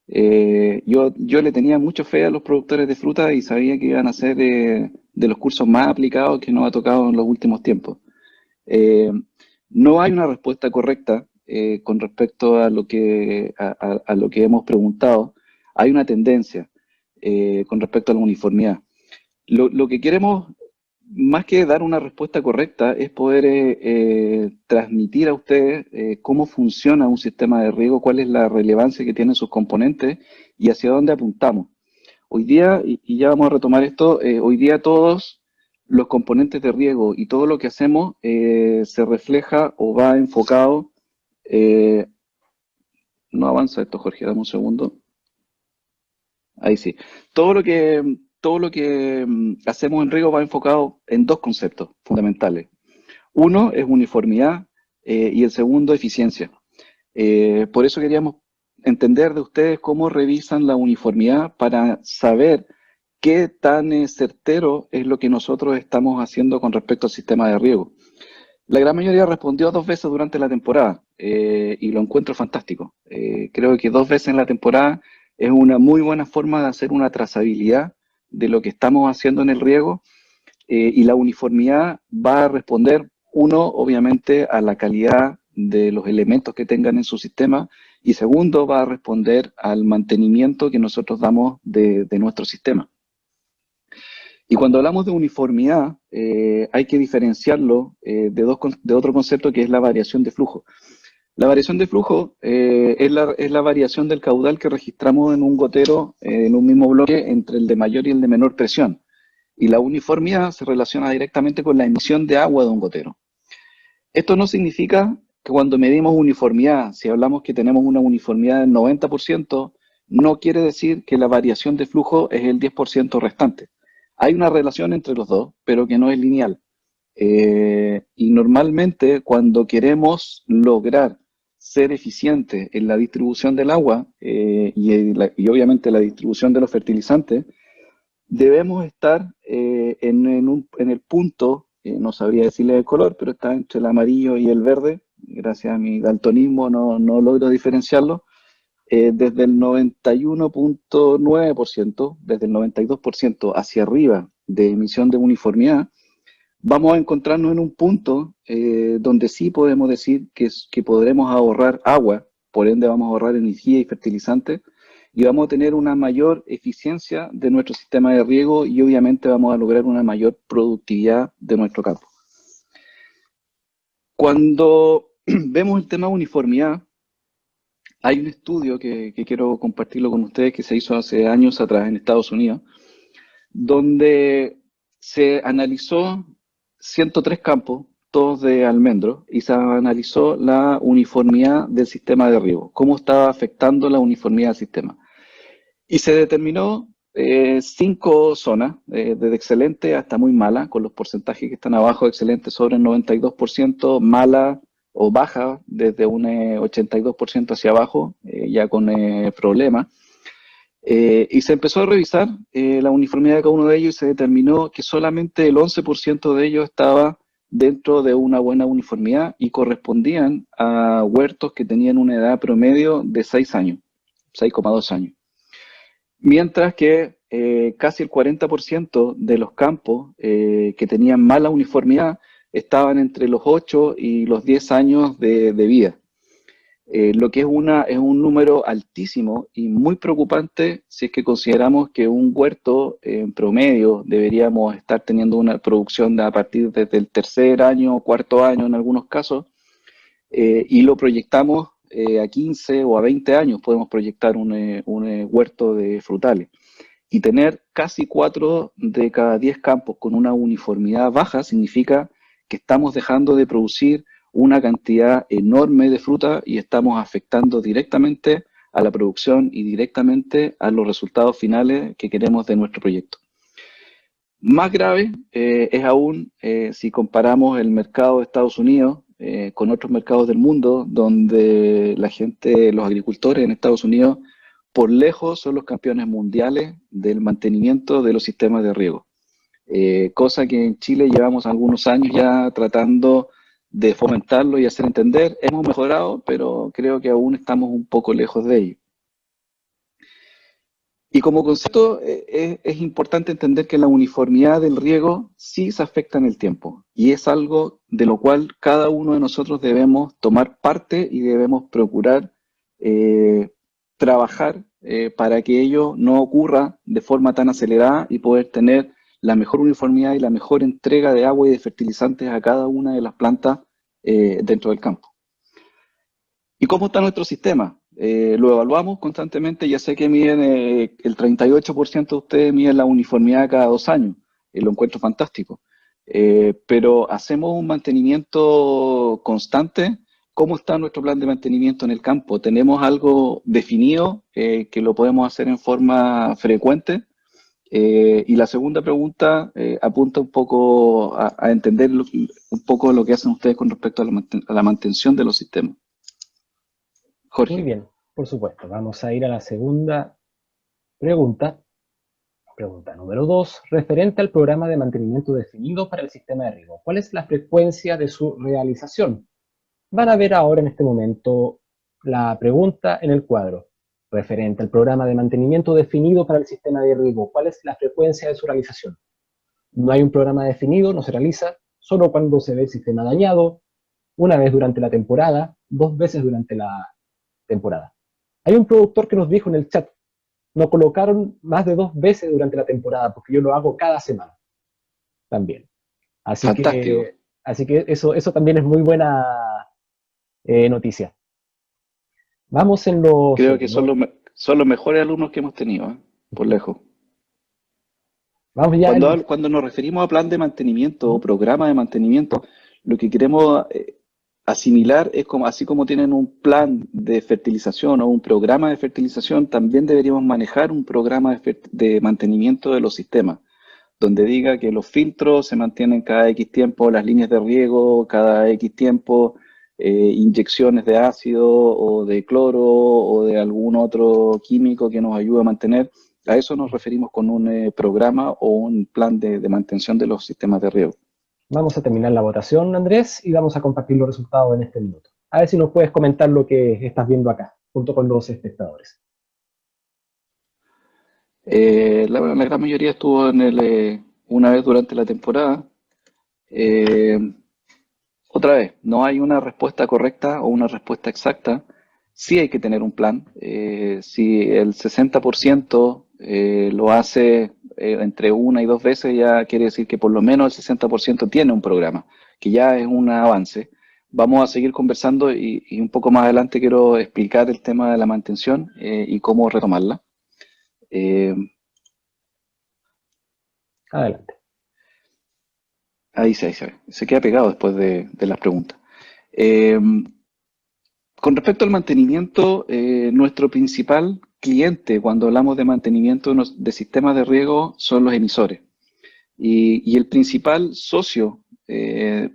[SPEAKER 4] Yo le tenía mucha fe a los productores de fruta y sabía que iban a ser de los cursos más aplicados que nos ha tocado en los últimos tiempos. No hay una respuesta correcta con respecto a lo que hemos preguntado. Hay una tendencia con respecto a la uniformidad. Lo que queremos, más que dar una respuesta correcta, es poder transmitir a ustedes cómo funciona un sistema de riego, cuál es la relevancia que tienen sus componentes y hacia dónde apuntamos. Hoy día, y ya vamos a retomar esto, hoy día todos los componentes de riego y todo lo que hacemos se refleja o va enfocado. No avanza esto, Jorge, dame un segundo. Ahí sí. Todo lo que hacemos en riego va enfocado en 2 conceptos fundamentales. Uno es uniformidad y el segundo eficiencia. Por eso queríamos entender de ustedes cómo revisan la uniformidad para saber qué tan certero es lo que nosotros estamos haciendo con respecto al sistema de riego. La gran mayoría respondió 2 veces durante la temporada y lo encuentro fantástico. Creo que 2 veces en la temporada es una muy buena forma de hacer una trazabilidad de lo que estamos haciendo en el riego y la uniformidad va a responder, uno, obviamente, a la calidad de los elementos que tengan en su sistema y segundo, va a responder al mantenimiento que nosotros damos de nuestro sistema. Y cuando hablamos de uniformidad, hay que diferenciarlo de otro concepto que es la variación de flujo. La variación de flujo es la variación del caudal que registramos en un gotero, en un mismo bloque, entre el de mayor y el de menor presión. Y la uniformidad se relaciona directamente con la emisión de agua de un gotero. Esto no significa que cuando medimos uniformidad, si hablamos que tenemos una uniformidad del 90%, no quiere decir que la variación de flujo es el 10% restante. Hay una relación entre los dos, pero que no es lineal. Y normalmente cuando queremos lograr ser eficientes en la distribución del agua y obviamente la distribución de los fertilizantes, debemos estar en el punto, no sabría decirle el color, pero está entre el amarillo y el verde. Gracias a mi daltonismo no logro diferenciarlo. Desde el 91.9%, desde el 92% hacia arriba de emisión de uniformidad, vamos a encontrarnos en un punto donde sí podemos decir que podremos ahorrar agua, por ende vamos a ahorrar energía y fertilizantes, y vamos a tener una mayor eficiencia de nuestro sistema de riego y obviamente vamos a lograr una mayor productividad de nuestro campo. Cuando vemos el tema de uniformidad, hay un estudio que quiero compartirlo con ustedes que se hizo hace años atrás en Estados Unidos, donde se analizó 103 campos, todos de almendro, y se analizó la uniformidad del sistema de riego, cómo estaba afectando la uniformidad del sistema. Y se determinó 5 zonas, desde excelente hasta muy mala, con los porcentajes que están abajo, excelente sobre el 92%, mala o baja desde un 82% hacia abajo, ya con problemas. Y se empezó a revisar la uniformidad de cada uno de ellos y se determinó que solamente el 11% de ellos estaba dentro de una buena uniformidad y correspondían a huertos que tenían una edad promedio de 6 años, 6,2 años. Mientras que casi el 40% de los campos que tenían mala uniformidad estaban entre los 8 y los 10 años de vida. Lo que es un número altísimo y muy preocupante si es que consideramos que un huerto en promedio deberíamos estar teniendo una producción a partir desde el tercer año, cuarto año en algunos casos, y lo proyectamos a 15 o a 20 años, podemos proyectar un huerto de frutales. Y tener casi 4 de cada 10 campos con una uniformidad baja significa que estamos dejando de producir una cantidad enorme de fruta y estamos afectando directamente a la producción y directamente a los resultados finales que queremos de nuestro proyecto. Más grave es aún si comparamos el mercado de Estados Unidos con otros mercados del mundo, donde la gente, los agricultores en Estados Unidos, por lejos son los campeones mundiales del mantenimiento de los sistemas de riego. Cosa que en Chile llevamos algunos años ya tratando de fomentarlo y hacer entender. Hemos mejorado, pero creo que aún estamos un poco lejos de ello. Y como concepto, es importante entender que la uniformidad del riego sí se afecta en el tiempo, y es algo de lo cual cada uno de nosotros debemos tomar parte y debemos procurar trabajar para que ello no ocurra de forma tan acelerada y poder tener la mejor uniformidad y la mejor entrega de agua y de fertilizantes a cada una de las plantas dentro del campo. ¿Y cómo está nuestro sistema? Lo evaluamos constantemente. Ya sé que miden el 38% de ustedes miden la uniformidad cada 2 años. Lo encuentro fantástico. Pero hacemos un mantenimiento constante. ¿Cómo está nuestro plan de mantenimiento en el campo? ¿Tenemos algo definido que lo podemos hacer en forma frecuente? Y la segunda pregunta apunta un poco a entender un poco lo que hacen ustedes con respecto a la mantención de los sistemas. Jorge.
[SPEAKER 2] Muy bien, por supuesto. Vamos a ir a la segunda pregunta. Pregunta número 2, referente al programa de mantenimiento definido para el sistema de riego. ¿Cuál es la frecuencia de su realización? Van a ver ahora en este momento la pregunta en el cuadro. Referente al programa de mantenimiento definido para el sistema de riego, ¿cuál es la frecuencia de su realización? No hay un programa definido, no se realiza, solo cuando se ve el sistema dañado, una vez durante la temporada, 2 veces durante la temporada. Hay un productor que nos dijo en el chat, no colocaron más de 2 veces durante la temporada, porque yo lo hago cada semana también. Así que eso también es muy buena noticia. Vamos en los...
[SPEAKER 4] Creo que son los mejores alumnos que hemos tenido, por lejos.
[SPEAKER 2] Vamos ya
[SPEAKER 4] Cuando nos referimos a plan de mantenimiento o programa de mantenimiento, lo que queremos asimilar es como, así como tienen un plan de fertilización o un programa de fertilización, también deberíamos manejar un programa de mantenimiento de los sistemas, donde diga que los filtros se mantienen cada X tiempo, las líneas de riego cada X tiempo, inyecciones de ácido o de cloro o de algún otro químico que nos ayude a mantener. A eso nos referimos con un programa o un plan de mantención de los sistemas de riego.
[SPEAKER 2] Vamos a terminar la votación, Andrés, y vamos a compartir los resultados en este minuto. A ver si nos puedes comentar lo que estás viendo acá, junto con los espectadores.
[SPEAKER 4] La gran mayoría estuvo una vez durante la temporada. Otra vez, no hay una respuesta correcta o una respuesta exacta. Sí hay que tener un plan. Si el 60% lo hace entre 1 y 2 veces, ya quiere decir que por lo menos el 60% tiene un programa, que ya es un avance. Vamos a seguir conversando y un poco más adelante quiero explicar el tema de la mantención y cómo retomarla.
[SPEAKER 2] Adelante.
[SPEAKER 4] Ahí se ve. Se queda pegado después de las preguntas. Con respecto al mantenimiento, nuestro principal cliente cuando hablamos de mantenimiento de sistemas de riego son los emisores. Y el principal socio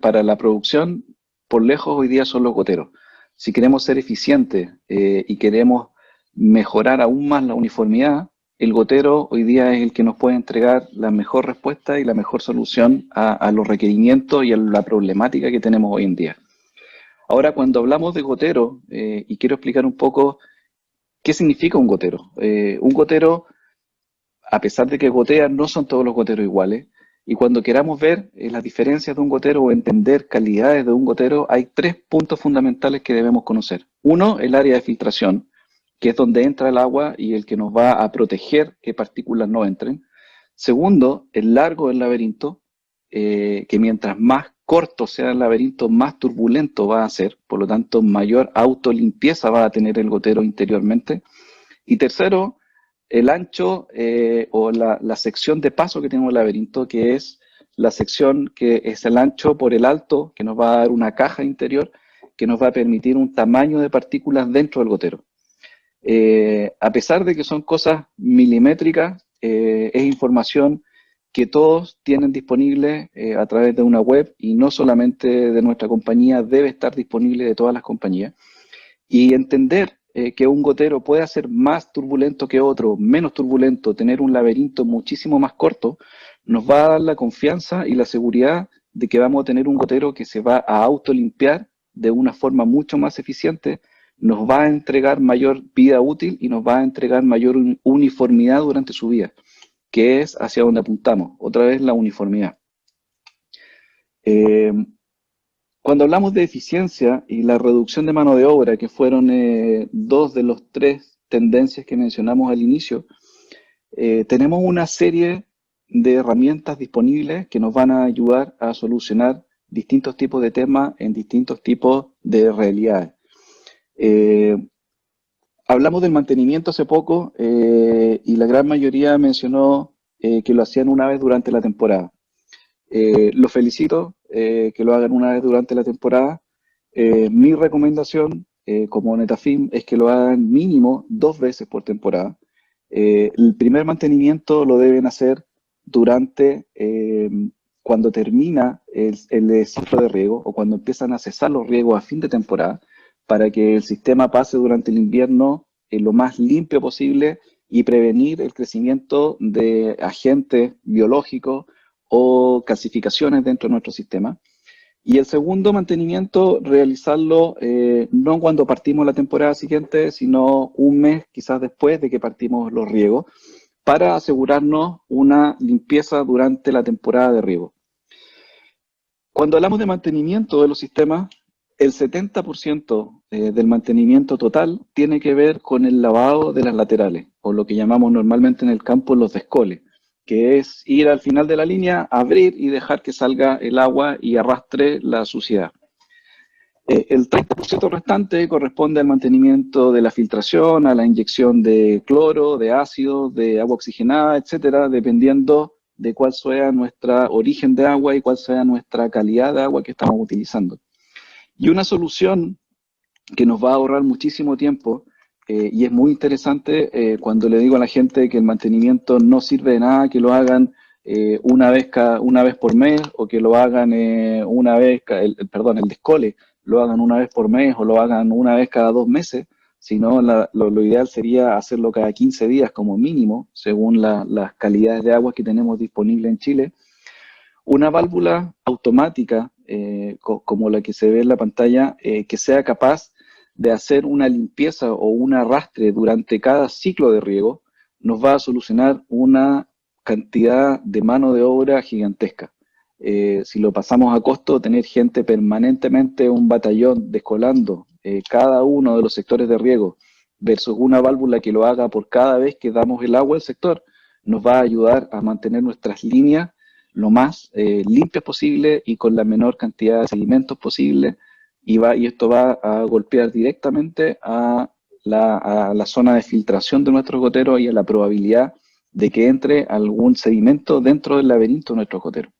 [SPEAKER 4] para la producción, por lejos, hoy día son los goteros. Si queremos ser eficientes y queremos mejorar aún más la uniformidad, el gotero hoy día es el que nos puede entregar la mejor respuesta y la mejor solución a los requerimientos y a la problemática que tenemos hoy en día. Ahora, cuando hablamos de gotero, y quiero explicar un poco qué significa un gotero. Un gotero, a pesar de que gotea, no son todos los goteros iguales, Y cuando queramos ver las diferencias de un gotero o entender calidades de un gotero, hay 3 puntos fundamentales que debemos conocer. Uno, el área de filtración, que es donde entra el agua y el que nos va a proteger que partículas no entren. Segundo, el largo del laberinto, que mientras más corto sea el laberinto, más turbulento va a ser, por lo tanto, mayor autolimpieza va a tener el gotero interiormente. Y tercero, el ancho o la sección de paso que tiene un laberinto, que es la sección que es el ancho por el alto, que nos va a dar una caja interior, que nos va a permitir un tamaño de partículas dentro del gotero. A pesar de que son cosas milimétricas, es información que todos tienen disponible a través de una web y no solamente de nuestra compañía, debe estar disponible de todas las compañías. Y entender que un gotero puede ser más turbulento que otro, menos turbulento, tener un laberinto muchísimo más corto, nos va a dar la confianza y la seguridad de que vamos a tener un gotero que se va a autolimpiar de una forma mucho más eficiente, nos va a entregar mayor vida útil y nos va a entregar mayor uniformidad durante su vida, que es hacia donde apuntamos, otra vez la uniformidad. Cuando hablamos de eficiencia y la reducción de mano de obra, que fueron 2 de los 3 tendencias que mencionamos al inicio, tenemos una serie de herramientas disponibles que nos van a ayudar a solucionar distintos tipos de temas en distintos tipos de realidades. Hablamos del mantenimiento hace poco y la gran mayoría mencionó que lo hacían una vez durante la temporada. Los felicito que lo hagan una vez durante la temporada. Mi recomendación como Netafim es que lo hagan mínimo 2 veces por temporada. El primer mantenimiento lo deben hacer durante cuando termina el ciclo de riego o cuando empiezan a cesar los riegos a fin de temporada, para que el sistema pase durante el invierno lo más limpio posible y prevenir el crecimiento de agentes biológicos o calcificaciones dentro de nuestro sistema. Y el segundo mantenimiento, realizarlo no cuando partimos la temporada siguiente, sino un mes quizás después de que partimos los riegos, para asegurarnos una limpieza durante la temporada de riego. Cuando hablamos de mantenimiento de los sistemas, el 70% del mantenimiento total tiene que ver con el lavado de las laterales, o lo que llamamos normalmente en el campo los descoles, que es ir al final de la línea, abrir y dejar que salga el agua y arrastre la suciedad. El 30% restante corresponde al mantenimiento de la filtración, a la inyección de cloro, de ácido, de agua oxigenada, etcétera, dependiendo de cuál sea nuestro origen de agua y cuál sea nuestra calidad de agua que estamos utilizando. Y una solución que nos va a ahorrar muchísimo tiempo, y es muy interesante cuando le digo a la gente que el mantenimiento no sirve de nada, que lo hagan una vez por mes, o que lo hagan el descole, lo hagan una vez por mes o lo hagan una vez cada 2 meses, sino lo ideal sería hacerlo cada 15 días como mínimo, según las calidades de agua que tenemos disponibles en Chile. Una válvula automática, como la que se ve en la pantalla, que sea capaz de hacer una limpieza o un arrastre durante cada ciclo de riego, nos va a solucionar una cantidad de mano de obra gigantesca. Si lo pasamos a costo, tener gente permanentemente, un batallón descolando cada uno de los sectores de riego versus una válvula que lo haga por cada vez que damos el agua al sector, nos va a ayudar a mantener nuestras líneas lo más limpias posible y con la menor cantidad de sedimentos posible, y esto va a golpear directamente a la zona de filtración de nuestros goteros y a la probabilidad de que entre algún sedimento dentro del laberinto de nuestros goteros.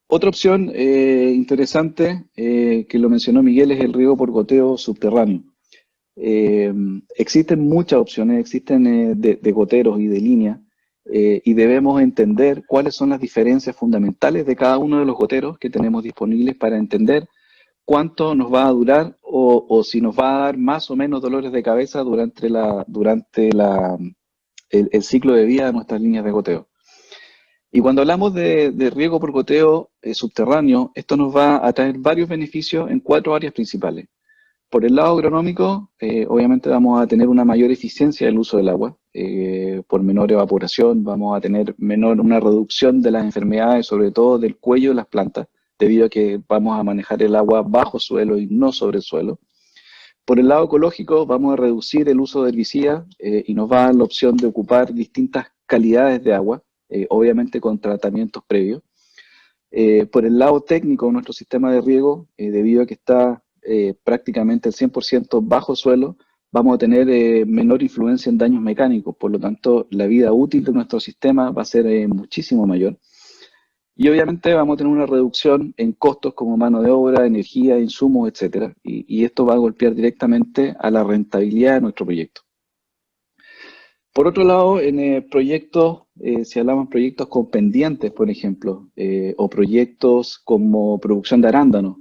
[SPEAKER 4] Otra opción interesante que lo mencionó Miguel es el riego por goteo subterráneo. Existen muchas opciones, existen de goteros y de líneas, y debemos entender cuáles son las diferencias fundamentales de cada uno de los goteros que tenemos disponibles para entender cuánto nos va a durar o si nos va a dar más o menos dolores de cabeza durante el ciclo de vida de nuestras líneas de goteo. Y cuando hablamos de riego por goteo subterráneo, esto nos va a traer varios beneficios en 4 áreas principales. Por el lado agronómico, obviamente vamos a tener una mayor eficiencia del uso del agua. por menor evaporación, vamos a tener una reducción de las enfermedades, sobre todo del cuello de las plantas, debido a que vamos a manejar el agua bajo suelo y no sobre el suelo. Por el lado ecológico, vamos a reducir el uso de herbicidas y nos va a dar la opción de ocupar distintas calidades de agua, obviamente con tratamientos previos. Por el lado técnico, nuestro sistema de riego, debido a que está prácticamente el 100% bajo suelo, vamos a tener menor influencia en daños mecánicos, por lo tanto la vida útil de nuestro sistema va a ser muchísimo mayor. Y obviamente vamos a tener una reducción en costos como mano de obra, energía, insumos, etc. Y esto va a golpear directamente a la rentabilidad de nuestro proyecto. Por otro lado, en proyectos, si hablamos de proyectos con pendientes, por ejemplo, o proyectos como producción de arándanos,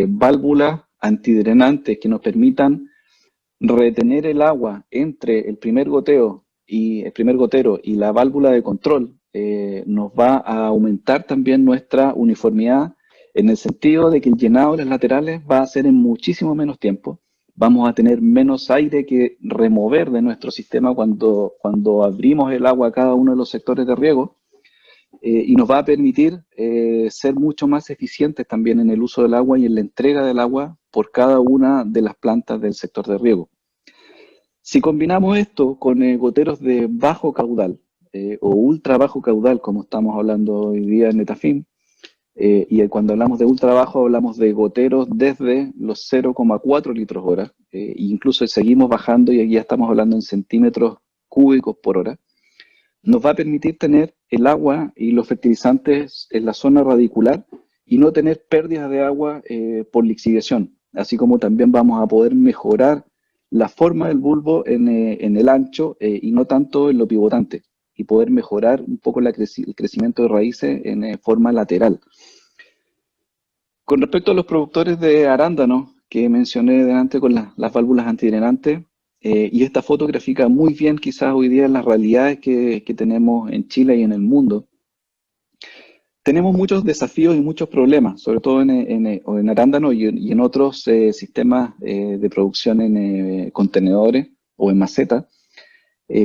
[SPEAKER 4] válvulas antidrenantes que nos permitan retener el agua entre el primer gotero y la válvula de control, nos va a aumentar también nuestra uniformidad en el sentido de que el llenado de las laterales va a ser en muchísimo menos tiempo. Vamos a tener menos aire que remover de nuestro sistema cuando abrimos el agua a cada uno de los sectores de riego, y nos va a permitir ser mucho más eficientes también en el uso del agua y en la entrega del agua por cada una de las plantas del sector de riego. Si combinamos esto con goteros de bajo caudal o ultra bajo caudal, como estamos hablando hoy día en Netafim, y cuando hablamos de ultra bajo hablamos de goteros desde los 0,4 litros hora, incluso seguimos bajando y aquí ya estamos hablando en centímetros cúbicos por hora, nos va a permitir tener el agua y los fertilizantes en la zona radicular y no tener pérdidas de agua por lixiviación, así como también vamos a poder mejorar la forma del bulbo en el ancho y no tanto en lo pivotante, y poder mejorar un poco el crecimiento de raíces en forma lateral. Con respecto a los productores de arándanos que mencioné delante con las válvulas antidrenantes, y esta foto grafica muy bien quizás hoy día las realidades que tenemos en Chile y en el mundo. Tenemos muchos desafíos y muchos problemas, sobre todo en arándanos y en otros sistemas de producción en contenedores o en maceta,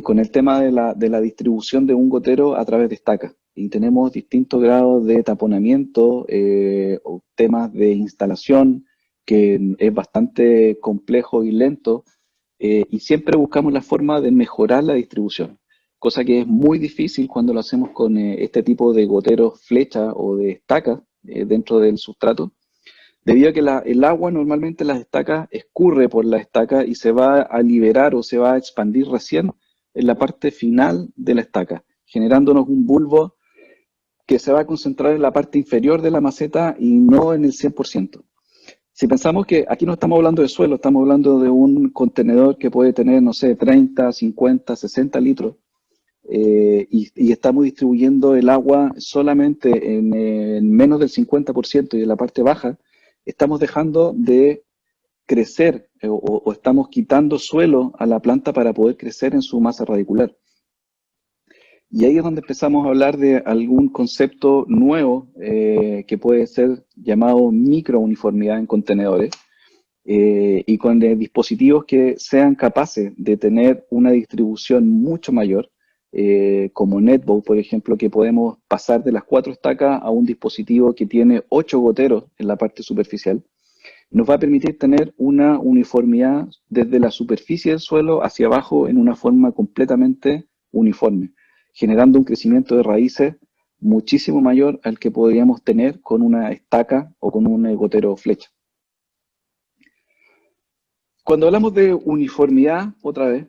[SPEAKER 4] con el tema de la distribución de un gotero a través de estacas. Y tenemos distintos grados de taponamiento o temas de instalación, que es bastante complejo y lento, y siempre buscamos la forma de mejorar la distribución, cosa que es muy difícil cuando lo hacemos con este tipo de goteros flecha o de estacas dentro del sustrato, debido a que el agua normalmente en las estacas escurre por la estaca y se va a liberar o se va a expandir recién en la parte final de la estaca, generándonos un bulbo que se va a concentrar en la parte inferior de la maceta y no en el 100%. Si pensamos que aquí no estamos hablando de suelo, estamos hablando de un contenedor que puede tener, no sé, 30, 50, 60 litros, y estamos distribuyendo el agua solamente en menos del 50% y en la parte baja, estamos dejando de crecer o estamos quitando suelo a la planta para poder crecer en su masa radicular. Y ahí es donde empezamos a hablar de algún concepto nuevo que puede ser llamado microuniformidad en contenedores, y con dispositivos que sean capaces de tener una distribución mucho mayor, como Netbow, por ejemplo, que podemos pasar de las 4 estacas a un dispositivo que tiene 8 goteros en la parte superficial. Nos va a permitir tener una uniformidad desde la superficie del suelo hacia abajo en una forma completamente uniforme, generando un crecimiento de raíces muchísimo mayor al que podríamos tener con una estaca o con un gotero flecha. Cuando hablamos de uniformidad, otra vez,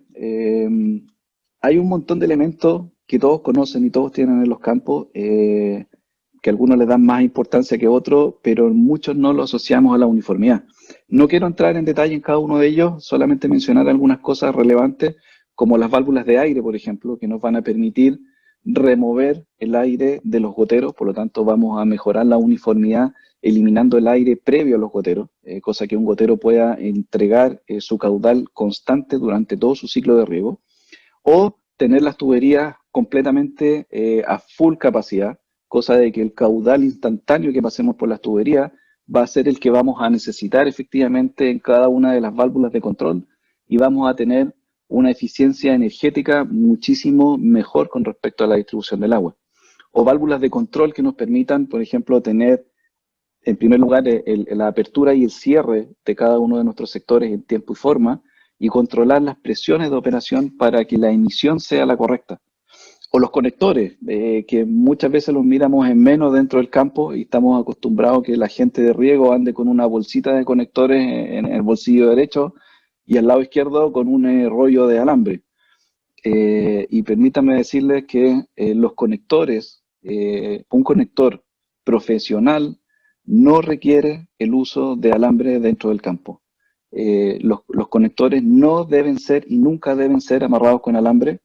[SPEAKER 4] hay un montón de elementos que todos conocen y todos tienen en los campos, que algunos les dan más importancia que otros, pero muchos no lo asociamos a la uniformidad. No quiero entrar en detalle en cada uno de ellos, solamente mencionar algunas cosas relevantes, como las válvulas de aire, por ejemplo, que nos van a permitir remover el aire de los goteros, por lo tanto vamos a mejorar la uniformidad eliminando el aire previo a los goteros, cosa que un gotero pueda entregar su caudal constante durante todo su ciclo de riego, o tener las tuberías completamente a full capacidad, cosa de que el caudal instantáneo que pasemos por las tuberías va a ser el que vamos a necesitar efectivamente en cada una de las válvulas de control, y vamos a tener una eficiencia energética muchísimo mejor con respecto a la distribución del agua. O válvulas de control que nos permitan, por ejemplo, tener en primer lugar la apertura y el cierre de cada uno de nuestros sectores en tiempo y forma, y controlar las presiones de operación para que la emisión sea la correcta. O los conectores, que muchas veces los miramos en menos dentro del campo y estamos acostumbrados a que la gente de riego ande con una bolsita de conectores en el bolsillo derecho y al lado izquierdo con un rollo de alambre. Y permítanme decirles que los conectores, un conector profesional no requiere el uso de alambre dentro del campo. Los conectores no deben ser y nunca deben ser amarrados con alambre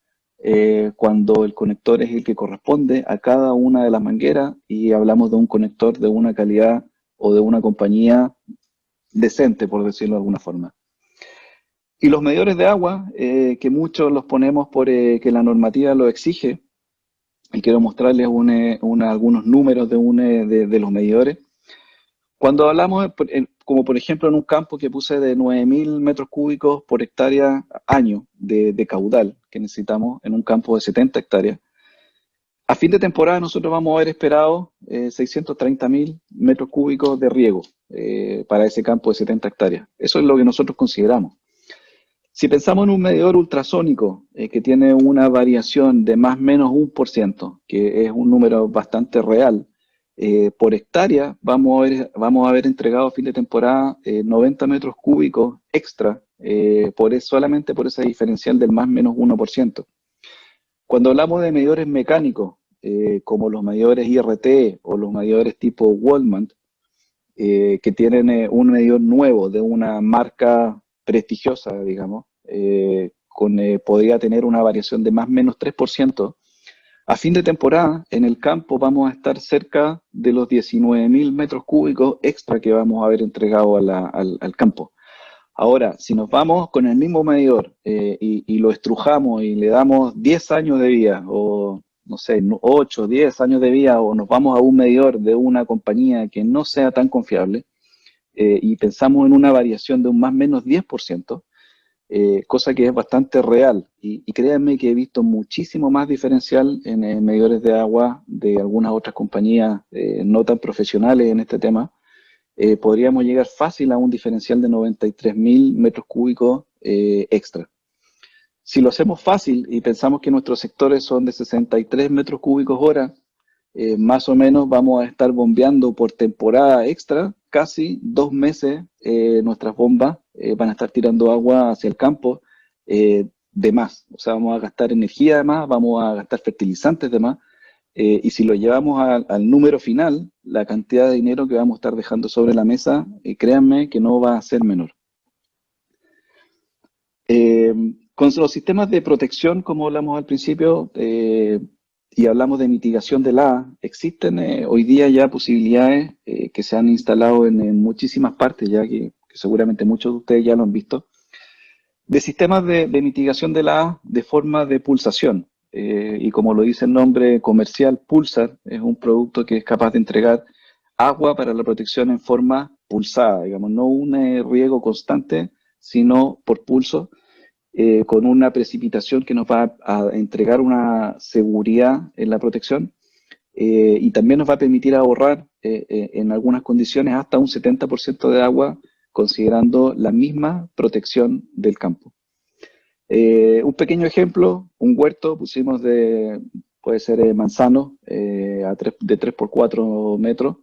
[SPEAKER 4] cuando el conector es el que corresponde a cada una de las mangueras y hablamos de un conector de una calidad o de una compañía decente, por decirlo de alguna forma. Y los medidores de agua, que muchos los ponemos porque la normativa lo exige, y quiero mostrarles algunos números de los medidores. Cuando hablamos, como por ejemplo en un campo que puse de 9.000 metros cúbicos por hectárea año de caudal que necesitamos en un campo de 70 hectáreas, a fin de temporada nosotros vamos a haber esperado 630.000 metros cúbicos de riego para ese campo de 70 hectáreas. Eso es lo que nosotros consideramos. Si pensamos en un medidor ultrasónico que tiene una variación de más o menos 1%, que es un número bastante real, por hectárea vamos a haber entregado a fin de temporada 90 metros cúbicos extra solamente por ese diferencial del más o menos 1%. Cuando hablamos de medidores mecánicos, como los medidores IRT o los medidores tipo Wallman, que tienen un medidor nuevo de una marca prestigiosa, digamos, podría tener una variación de más o menos 3%. A fin de temporada, en el campo vamos a estar cerca de los 19.000 metros cúbicos extra que vamos a haber entregado al campo. Ahora, si nos vamos con el mismo medidor y lo estrujamos y le damos 10 años de vida, o no sé, 8, 10 años de vida, o nos vamos a un medidor de una compañía que no sea tan confiable, y pensamos en una variación de un más o menos 10%, cosa que es bastante real. Y créanme que he visto muchísimo más diferencial en medidores de agua de algunas otras compañías no tan profesionales en este tema. Podríamos llegar fácil a un diferencial de 93.000 metros cúbicos extra. Si lo hacemos fácil y pensamos que nuestros sectores son de 63 metros cúbicos hora, más o menos vamos a estar bombeando por temporada extra, casi 2 meses nuestras bombas van a estar tirando agua hacia el campo de más. O sea, vamos a gastar energía de más, vamos a gastar fertilizantes de más, y si lo llevamos al número final, la cantidad de dinero que vamos a estar dejando sobre la mesa, créanme que no va a ser menor. Con los sistemas de protección, como hablamos al principio, y hablamos de mitigación de existen hoy día ya posibilidades que se han instalado en muchísimas partes, ya que seguramente muchos de ustedes ya lo han visto, de sistemas de mitigación de de forma de pulsación. Y como lo dice el nombre comercial, Pulsar es un producto que es capaz de entregar agua para la protección en forma pulsada, digamos, no un riego constante, sino por pulso, con una precipitación que nos va a entregar una seguridad en la protección, y también nos va a permitir ahorrar en algunas condiciones hasta un 70% de agua, considerando la misma protección del campo. Un pequeño ejemplo, un huerto, pusimos puede ser manzano, de 3 por 4 metros.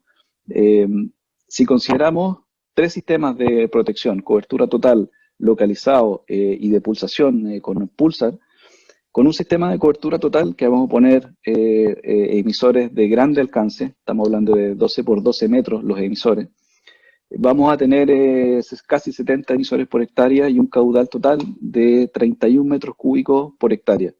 [SPEAKER 4] Si consideramos 3 sistemas de protección, cobertura total, localizado y de pulsación con Pulsar, con un sistema de cobertura total que vamos a poner emisores de grande alcance, estamos hablando de 12 por 12 metros los emisores, vamos a tener casi 70 emisores por hectárea y un caudal total de 31 metros cúbicos por hectárea.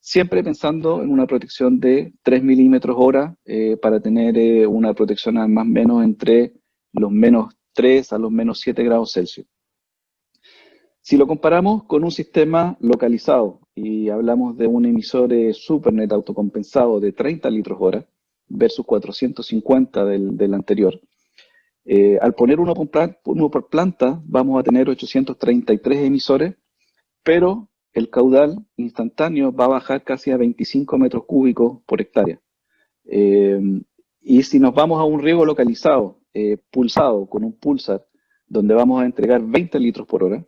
[SPEAKER 4] Siempre pensando en una protección de 3 milímetros hora para tener una protección al más o menos entre los menos 3 a los menos 7 grados Celsius. Si lo comparamos con un sistema localizado y hablamos de un emisor SuperNet autocompensado de 30 litros hora versus 450 del anterior, al poner uno por planta vamos a tener 833 emisores, pero el caudal instantáneo va a bajar casi a 25 metros cúbicos por hectárea. Y si nos vamos a un riego localizado, pulsado, con un pulsar, donde vamos a entregar 20 litros por hora,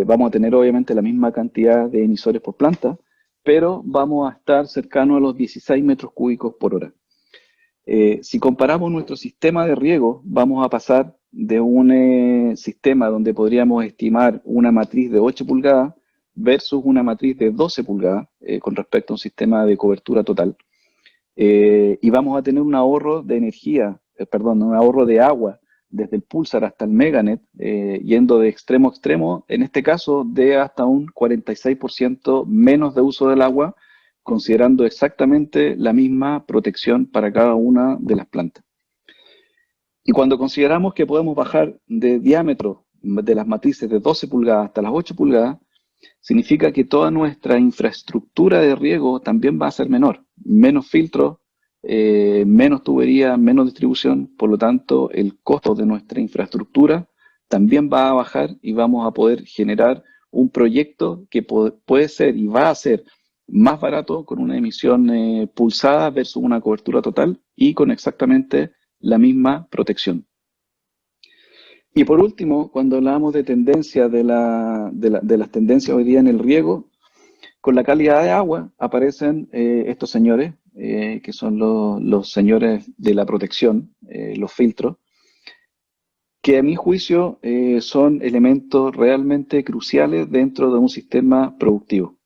[SPEAKER 4] vamos a tener obviamente la misma cantidad de emisores por planta, pero vamos a estar cercano a los 16 metros cúbicos por hora. Si comparamos nuestro sistema de riego, vamos a pasar de un sistema donde podríamos estimar una matriz de 8 pulgadas versus una matriz de 12 pulgadas con respecto a un sistema de cobertura total. Y vamos a tener un ahorro de energía, un ahorro de agua desde el pulsar hasta el meganet, yendo de extremo a extremo, en este caso de hasta un 46% menos de uso del agua, considerando exactamente la misma protección para cada una de las plantas. Y cuando consideramos que podemos bajar de diámetro de las matrices de 12 pulgadas hasta las 8 pulgadas, significa que toda nuestra infraestructura de riego también va a ser menor, menos filtros, menos tubería, menos distribución, por lo tanto el costo de nuestra infraestructura también va a bajar y vamos a poder generar un proyecto que puede ser y va a ser más barato con una emisión pulsada versus una cobertura total y con exactamente la misma protección. Y por último, cuando hablamos de tendencia de las tendencias hoy día en el riego, con la calidad de agua aparecen estos señores, que son los señores de la protección, los filtros, que a mi juicio son elementos realmente cruciales dentro de un sistema productivo.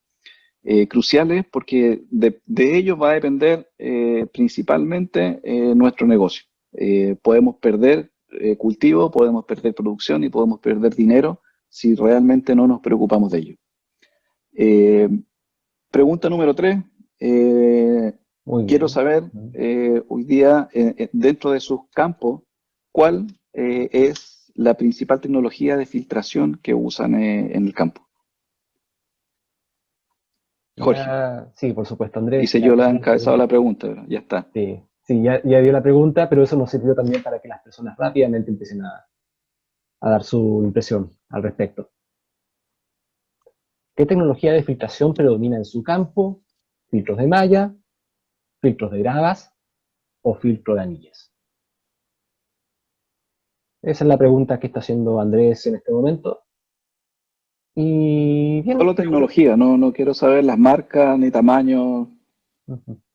[SPEAKER 4] Cruciales porque de ellos va a depender principalmente nuestro negocio. Podemos perder cultivo, podemos perder producción y podemos perder dinero si realmente no nos preocupamos de ello. Pregunta número 3. Quiero saber hoy día, dentro de sus campos, ¿cuál es la principal tecnología de filtración que usan en el campo? Jorge.
[SPEAKER 2] Sí, por supuesto, Andrés.
[SPEAKER 4] Dice yo la he encabezado la pregunta, pero ya está.
[SPEAKER 2] Sí, ya dio la pregunta, pero eso nos sirvió también para que las personas rápidamente empiecen a dar su impresión al respecto. ¿Qué tecnología de filtración predomina en su campo? ¿Filtros de malla, filtros de gravas o filtro de anillas? Esa es la pregunta que está haciendo Andrés en este momento. Y bien,
[SPEAKER 4] solo tecnología, no quiero saber las marcas ni tamaños,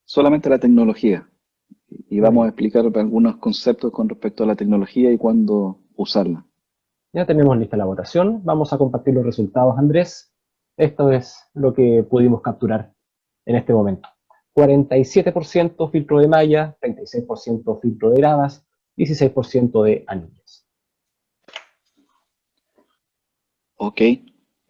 [SPEAKER 4] solamente la tecnología. Y vamos a explicar algunos conceptos con respecto a la tecnología y cuándo usarla.
[SPEAKER 2] Ya tenemos lista la votación. Vamos a compartir los resultados, Andrés. Esto es lo que pudimos capturar en este momento. 47% filtro de malla, 36% filtro de gravas, 16% de anillas.
[SPEAKER 4] Ok.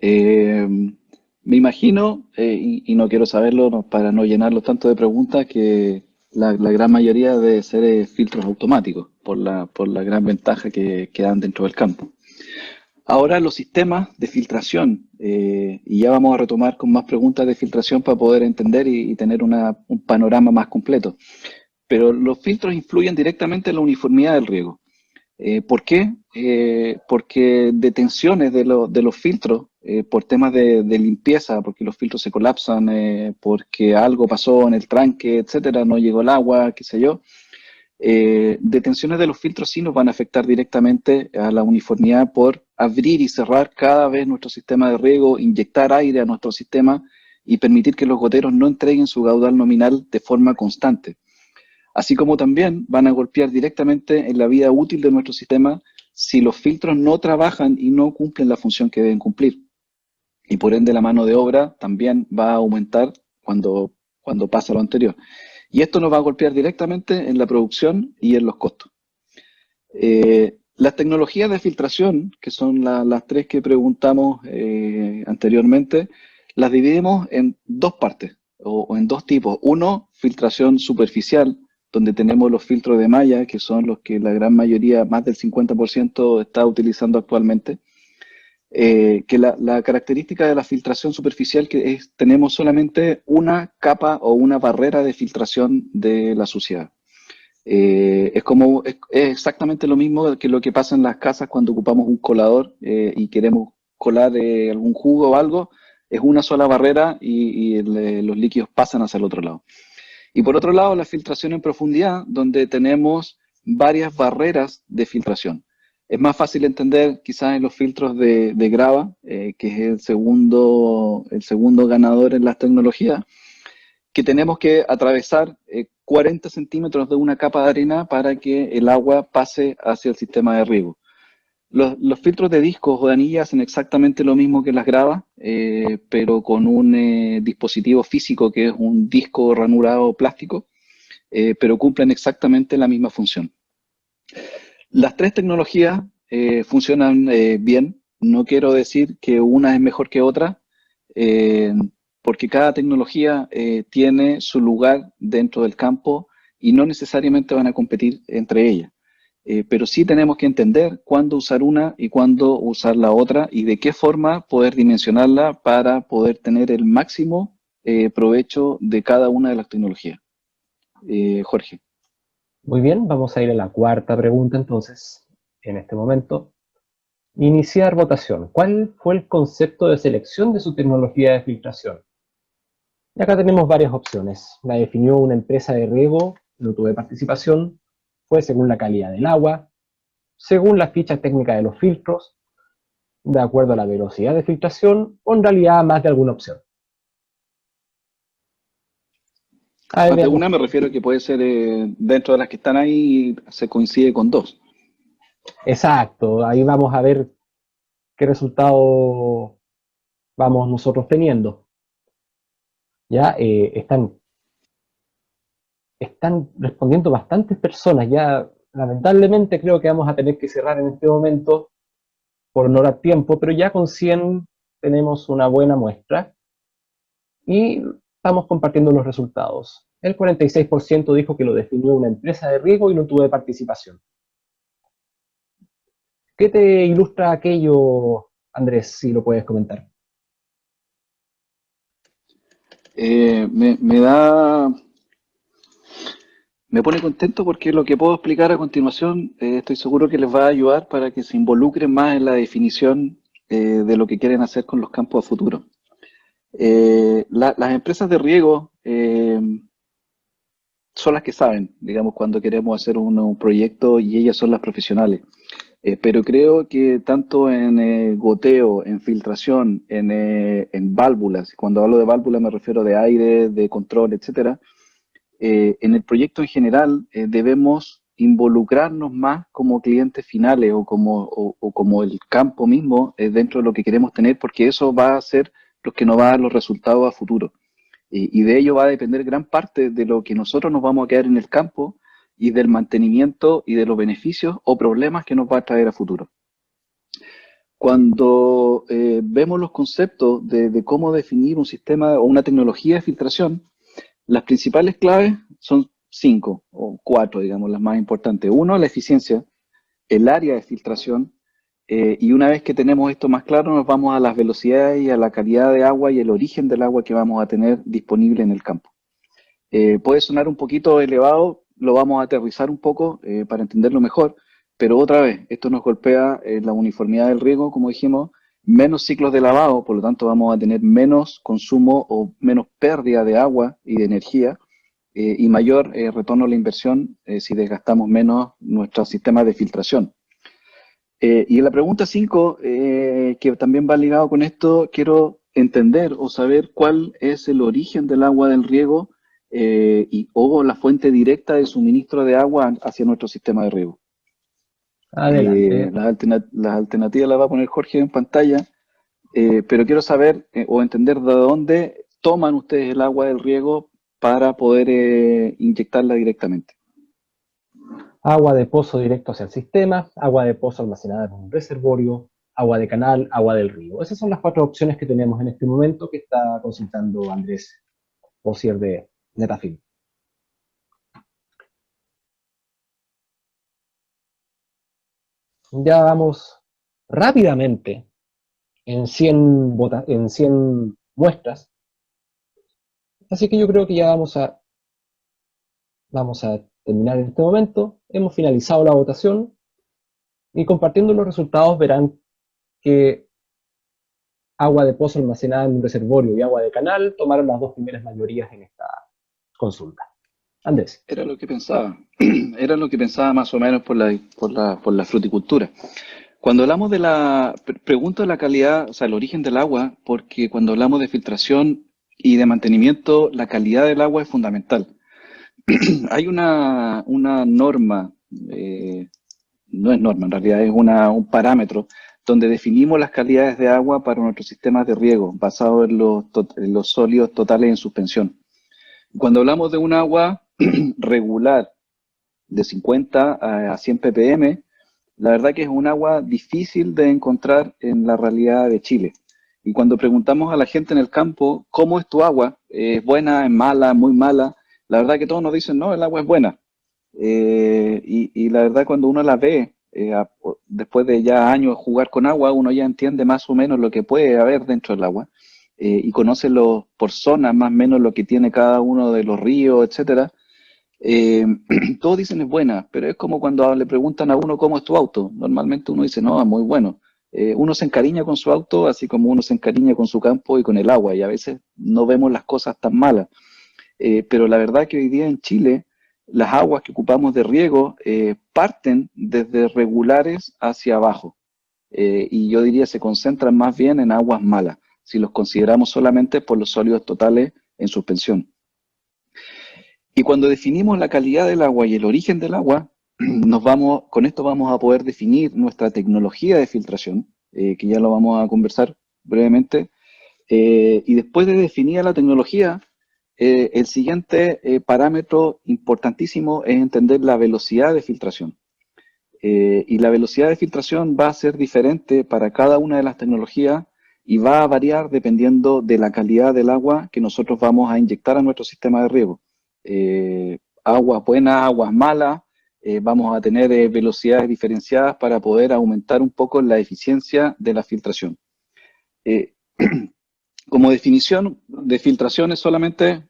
[SPEAKER 4] Me imagino, y no quiero saberlo para no llenarlo tanto de preguntas, que la gran mayoría debe ser filtros automáticos por la gran ventaja que dan dentro del campo. Ahora los sistemas de filtración, y ya vamos a retomar con más preguntas de filtración para poder entender y tener un panorama más completo. Pero los filtros influyen directamente en la uniformidad del riego. ¿Por qué? Porque detenciones de los filtros, por temas de limpieza, porque los filtros se colapsan, porque algo pasó en el tranque, etcétera, no llegó el agua, qué sé yo. Detenciones de los filtros sí nos van a afectar directamente a la uniformidad por abrir y cerrar cada vez nuestro sistema de riego, inyectar aire a nuestro sistema y permitir que los goteros no entreguen su caudal nominal de forma constante. Así como también van a golpear directamente en la vida útil de nuestro sistema si los filtros no trabajan y no cumplen la función que deben cumplir. Y por ende la mano de obra también va a aumentar cuando pasa lo anterior. Y esto nos va a golpear directamente en la producción y en los costos. Las tecnologías de filtración, que son las tres que preguntamos anteriormente, las dividimos en dos partes o en dos tipos. Uno, filtración superficial, donde tenemos los filtros de malla, que son los que la gran mayoría, más del 50%, está utilizando actualmente. Que la característica de la filtración superficial que es tenemos solamente una capa o una barrera de filtración de la suciedad. Es exactamente lo mismo que lo que pasa en las casas cuando ocupamos un colador y queremos colar algún jugo o algo. es una sola barrera y los líquidos pasan hacia el otro lado. Y por otro lado, la filtración en profundidad, donde tenemos varias barreras de filtración. Es más fácil entender quizás en los filtros de grava, que es el segundo ganador en las tecnologías, que tenemos que atravesar 40 centímetros de una capa de arena para que el agua pase hacia el sistema de riego. Los filtros de discos o de anilla hacen exactamente lo mismo que las gravas, pero con un dispositivo físico que es un disco ranurado plástico, pero cumplen exactamente la misma función. Las tres tecnologías funcionan bien. No quiero decir que una es mejor que otra, porque cada tecnología tiene su lugar dentro del campo y no necesariamente van a competir entre ellas. Pero sí tenemos que entender cuándo usar una y cuándo usar la otra y de qué forma poder dimensionarla para poder tener el máximo provecho de cada una de las tecnologías. Jorge.
[SPEAKER 2] Muy bien, vamos a ir a la cuarta pregunta entonces, en este momento. Iniciar votación. ¿Cuál fue el concepto de selección de su tecnología de filtración? Y acá tenemos varias opciones. La definió una empresa de riego, no tuve participación, fue según la calidad del agua, según la ficha técnica de los filtros, de acuerdo a la velocidad de filtración, o en realidad más de alguna opción.
[SPEAKER 4] Más de una me refiero a que puede ser dentro de las que están ahí, se coincide con dos.
[SPEAKER 2] Exacto, ahí vamos a ver qué resultado vamos nosotros teniendo. Ya están respondiendo bastantes personas, ya lamentablemente creo que vamos a tener que cerrar en este momento por no dar tiempo, pero ya con 100 tenemos una buena muestra y estamos compartiendo los resultados. El 46% dijo que lo definió una empresa de riego y no tuve participación. ¿Qué te ilustra aquello, Andrés, si lo puedes comentar?
[SPEAKER 4] Me pone contento porque lo que puedo explicar a continuación estoy seguro que les va a ayudar para que se involucren más en la definición de lo que quieren hacer con los campos a futuro. Las empresas de riego son las que saben, digamos, cuando queremos hacer un proyecto y ellas son las profesionales. Pero creo que tanto en goteo, en filtración, en válvulas, cuando hablo de válvulas me refiero de aire, de control, etcétera, en el proyecto en general debemos involucrarnos más como clientes finales o como el campo mismo dentro de lo que queremos tener, porque eso va a ser lo que nos va a dar los resultados a futuro. Y de ello va a depender gran parte de lo que nosotros nos vamos a quedar en el campo y del mantenimiento y de los beneficios o problemas que nos va a traer a futuro. Cuando vemos los conceptos de cómo definir un sistema o una tecnología de filtración, las principales claves son 5 o 4, digamos, las más importantes. Uno, la eficiencia, el área de filtración, y una vez que tenemos esto más claro, nos vamos a las velocidades y a la calidad de agua y el origen del agua que vamos a tener disponible en el campo. Puede sonar un poquito elevado, lo vamos a aterrizar un poco para entenderlo mejor, pero otra vez, esto nos golpea la uniformidad del riego, como dijimos, menos ciclos de lavado, por lo tanto vamos a tener menos consumo o menos pérdida de agua y de energía y mayor retorno a la inversión si desgastamos menos nuestro sistema de filtración. Y en la pregunta 5, que también va ligado con esto, quiero entender o saber cuál es el origen del agua del riego o la fuente directa de suministro de agua hacia nuestro sistema de riego.
[SPEAKER 2] Adelante.
[SPEAKER 4] Las alternativas las va a poner Jorge en pantalla, pero quiero saber o entender de dónde toman ustedes el agua del riego para poder inyectarla directamente.
[SPEAKER 2] Agua de pozo directo hacia el sistema, agua de pozo almacenada en un reservorio, agua de canal, agua del río. Esas son las 4 opciones que tenemos en este momento que está consultando Andrés Osier de Netafim. Ya vamos rápidamente en 100 muestras, así que yo creo que ya vamos a terminar en este momento. Hemos finalizado la votación y compartiendo los resultados verán que agua de pozo almacenada en un reservorio y agua de canal tomaron las dos primeras mayorías en esta consulta. Andrés.
[SPEAKER 4] Era lo que pensaba, era lo que pensaba más o menos por la fruticultura. Cuando hablamos de pregunto de la calidad, o sea, el origen del agua, porque cuando hablamos de filtración y de mantenimiento, la calidad del agua es fundamental. Hay una norma, no es norma, en realidad es un parámetro, donde definimos las calidades de agua para nuestros sistemas de riego, basado en los sólidos totales en suspensión. Cuando hablamos de un agua regular de 50 a 100 ppm, la verdad que es un agua difícil de encontrar en la realidad de Chile. Y cuando preguntamos a la gente en el campo, ¿cómo es tu agua? ¿Es buena, es mala, muy mala? La verdad que todos nos dicen, no, el agua es buena. Y la verdad cuando uno la ve, después de ya años jugar con agua, uno ya entiende más o menos lo que puede haber dentro del agua. Y conoce por zonas más o menos lo que tiene cada uno de los ríos, etcétera. Todos dicen es buena, pero es como cuando le preguntan a uno cómo es tu auto. Normalmente uno dice, no, es muy bueno. Uno se encariña con su auto, así como uno se encariña con su campo y con el agua, y a veces no vemos las cosas tan malas. Pero la verdad que hoy día en Chile, las aguas que ocupamos de riego parten desde regulares hacia abajo. Y yo diría se concentran más bien en aguas malas, si los consideramos solamente por los sólidos totales en suspensión. Y cuando definimos la calidad del agua y el origen del agua, con esto vamos a poder definir nuestra tecnología de filtración, que ya lo vamos a conversar brevemente. Y después de definir la tecnología, el siguiente parámetro importantísimo es entender la velocidad de filtración. Y la velocidad de filtración va a ser diferente para cada una de las tecnologías y va a variar dependiendo de la calidad del agua que nosotros vamos a inyectar a nuestro sistema de riego. Aguas buenas, aguas malas, vamos a tener velocidades diferenciadas para poder aumentar un poco la eficiencia de la filtración. Como definición de filtración es solamente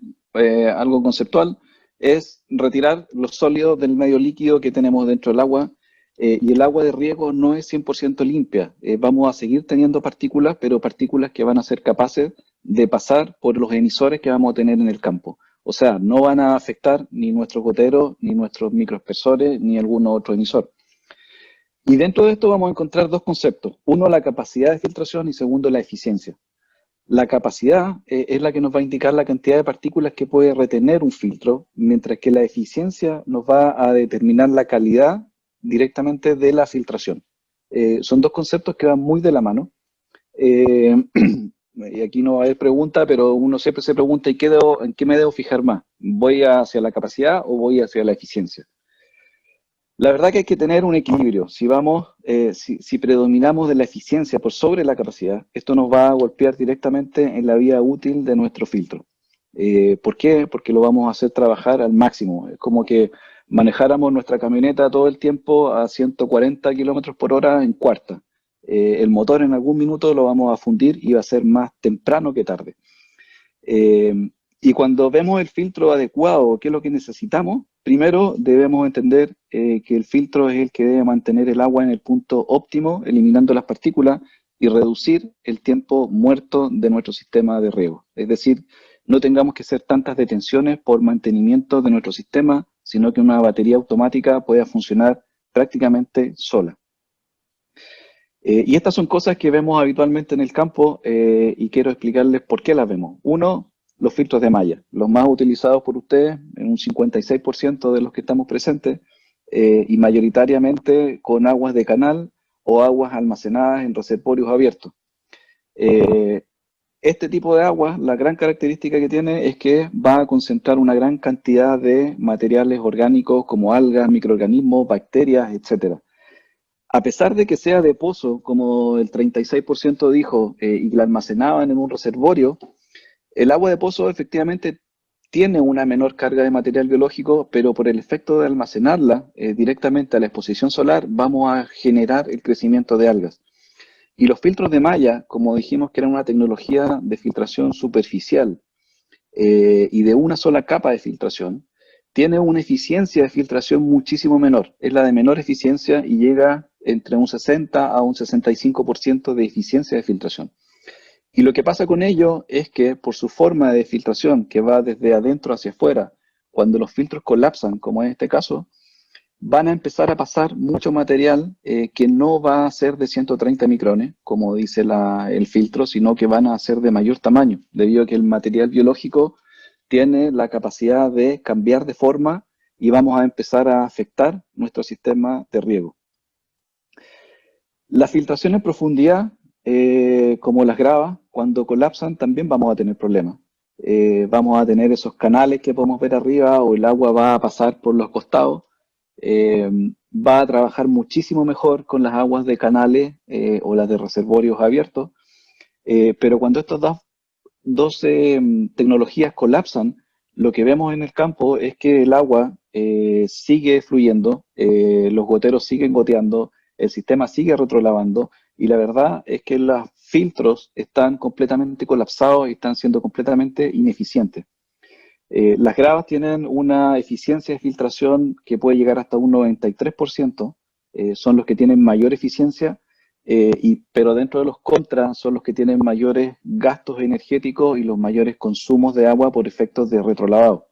[SPEAKER 4] algo conceptual, es retirar los sólidos del medio líquido que tenemos dentro del agua, y el agua de riego no es 100% limpia. Vamos a seguir teniendo partículas, pero partículas que van a ser capaces de pasar por los emisores que vamos a tener en el campo. O sea, no van a afectar ni nuestros goteros, ni nuestros microespersores, ni algún otro emisor. Y dentro de esto vamos a encontrar dos conceptos. Uno, la capacidad de filtración y segundo, la eficiencia. La capacidad es la que nos va a indicar la cantidad de partículas que puede retener un filtro, mientras que la eficiencia nos va a determinar la calidad directamente de la filtración. Son dos conceptos que van muy de la mano. Y aquí no va a haber pregunta, pero uno siempre se pregunta ¿en qué me debo fijar más? ¿Voy hacia la capacidad o voy hacia la eficiencia? La verdad que hay que tener un equilibrio. Si predominamos de la eficiencia por sobre la capacidad, esto nos va a golpear directamente en la vida útil de nuestro filtro. ¿Por qué? Porque lo vamos a hacer trabajar al máximo. Es como que manejáramos nuestra camioneta todo el tiempo a 140 kilómetros por hora en cuarta. El motor en algún minuto lo vamos a fundir y va a ser más temprano que tarde. Y cuando vemos el filtro adecuado, ¿qué es lo que necesitamos? Primero debemos entender que el filtro es el que debe mantener el agua en el punto óptimo, eliminando las partículas y reducir el tiempo muerto de nuestro sistema de riego. Es decir, no tengamos que hacer tantas detenciones por mantenimiento de nuestro sistema, sino que una batería automática pueda funcionar prácticamente sola. Y estas son cosas que vemos habitualmente en el campo y quiero explicarles por qué las vemos. Uno, los filtros de malla, los más utilizados por ustedes, en un 56% de los que estamos presentes, y mayoritariamente con aguas de canal o aguas almacenadas en reservorios abiertos. Este tipo de agua, la gran característica que tiene es que va a concentrar una gran cantidad de materiales orgánicos como algas, microorganismos, bacterias, etc. A pesar de que sea de pozo, como el 36% dijo, y la almacenaban en un reservorio, el agua de pozo efectivamente tiene una menor carga de material biológico, pero por el efecto de almacenarla directamente a la exposición solar, vamos a generar el crecimiento de algas. Y los filtros de malla, como dijimos que eran una tecnología de filtración superficial y de una sola capa de filtración, tiene una eficiencia de filtración muchísimo menor. Es la de menor eficiencia y llega entre un 60 a un 65% de eficiencia de filtración. Y lo que pasa con ello es que por su forma de filtración, que va desde adentro hacia afuera, cuando los filtros colapsan, como en este caso, van a empezar a pasar mucho material que no va a ser de 130 micrones, como dice el filtro, sino que van a ser de mayor tamaño, debido a que el material biológico tiene la capacidad de cambiar de forma y vamos a empezar a afectar nuestro sistema de riego. La filtración en profundidad, como las gravas, cuando colapsan también vamos a tener problemas. Vamos a tener esos canales que podemos ver arriba o el agua va a pasar por los costados. Va a trabajar muchísimo mejor con las aguas de canales o las de reservorios abiertos, pero cuando estas dos tecnologías colapsan, lo que vemos en el campo es que el agua sigue fluyendo, los goteros siguen goteando, el sistema sigue retrolavando y la verdad es que los filtros están completamente colapsados y están siendo completamente ineficientes. Las gravas tienen una eficiencia de filtración que puede llegar hasta un 93%, son los que tienen mayor eficiencia, pero dentro de los contras son los que tienen mayores gastos energéticos y los mayores consumos de agua por efectos de retrolavado.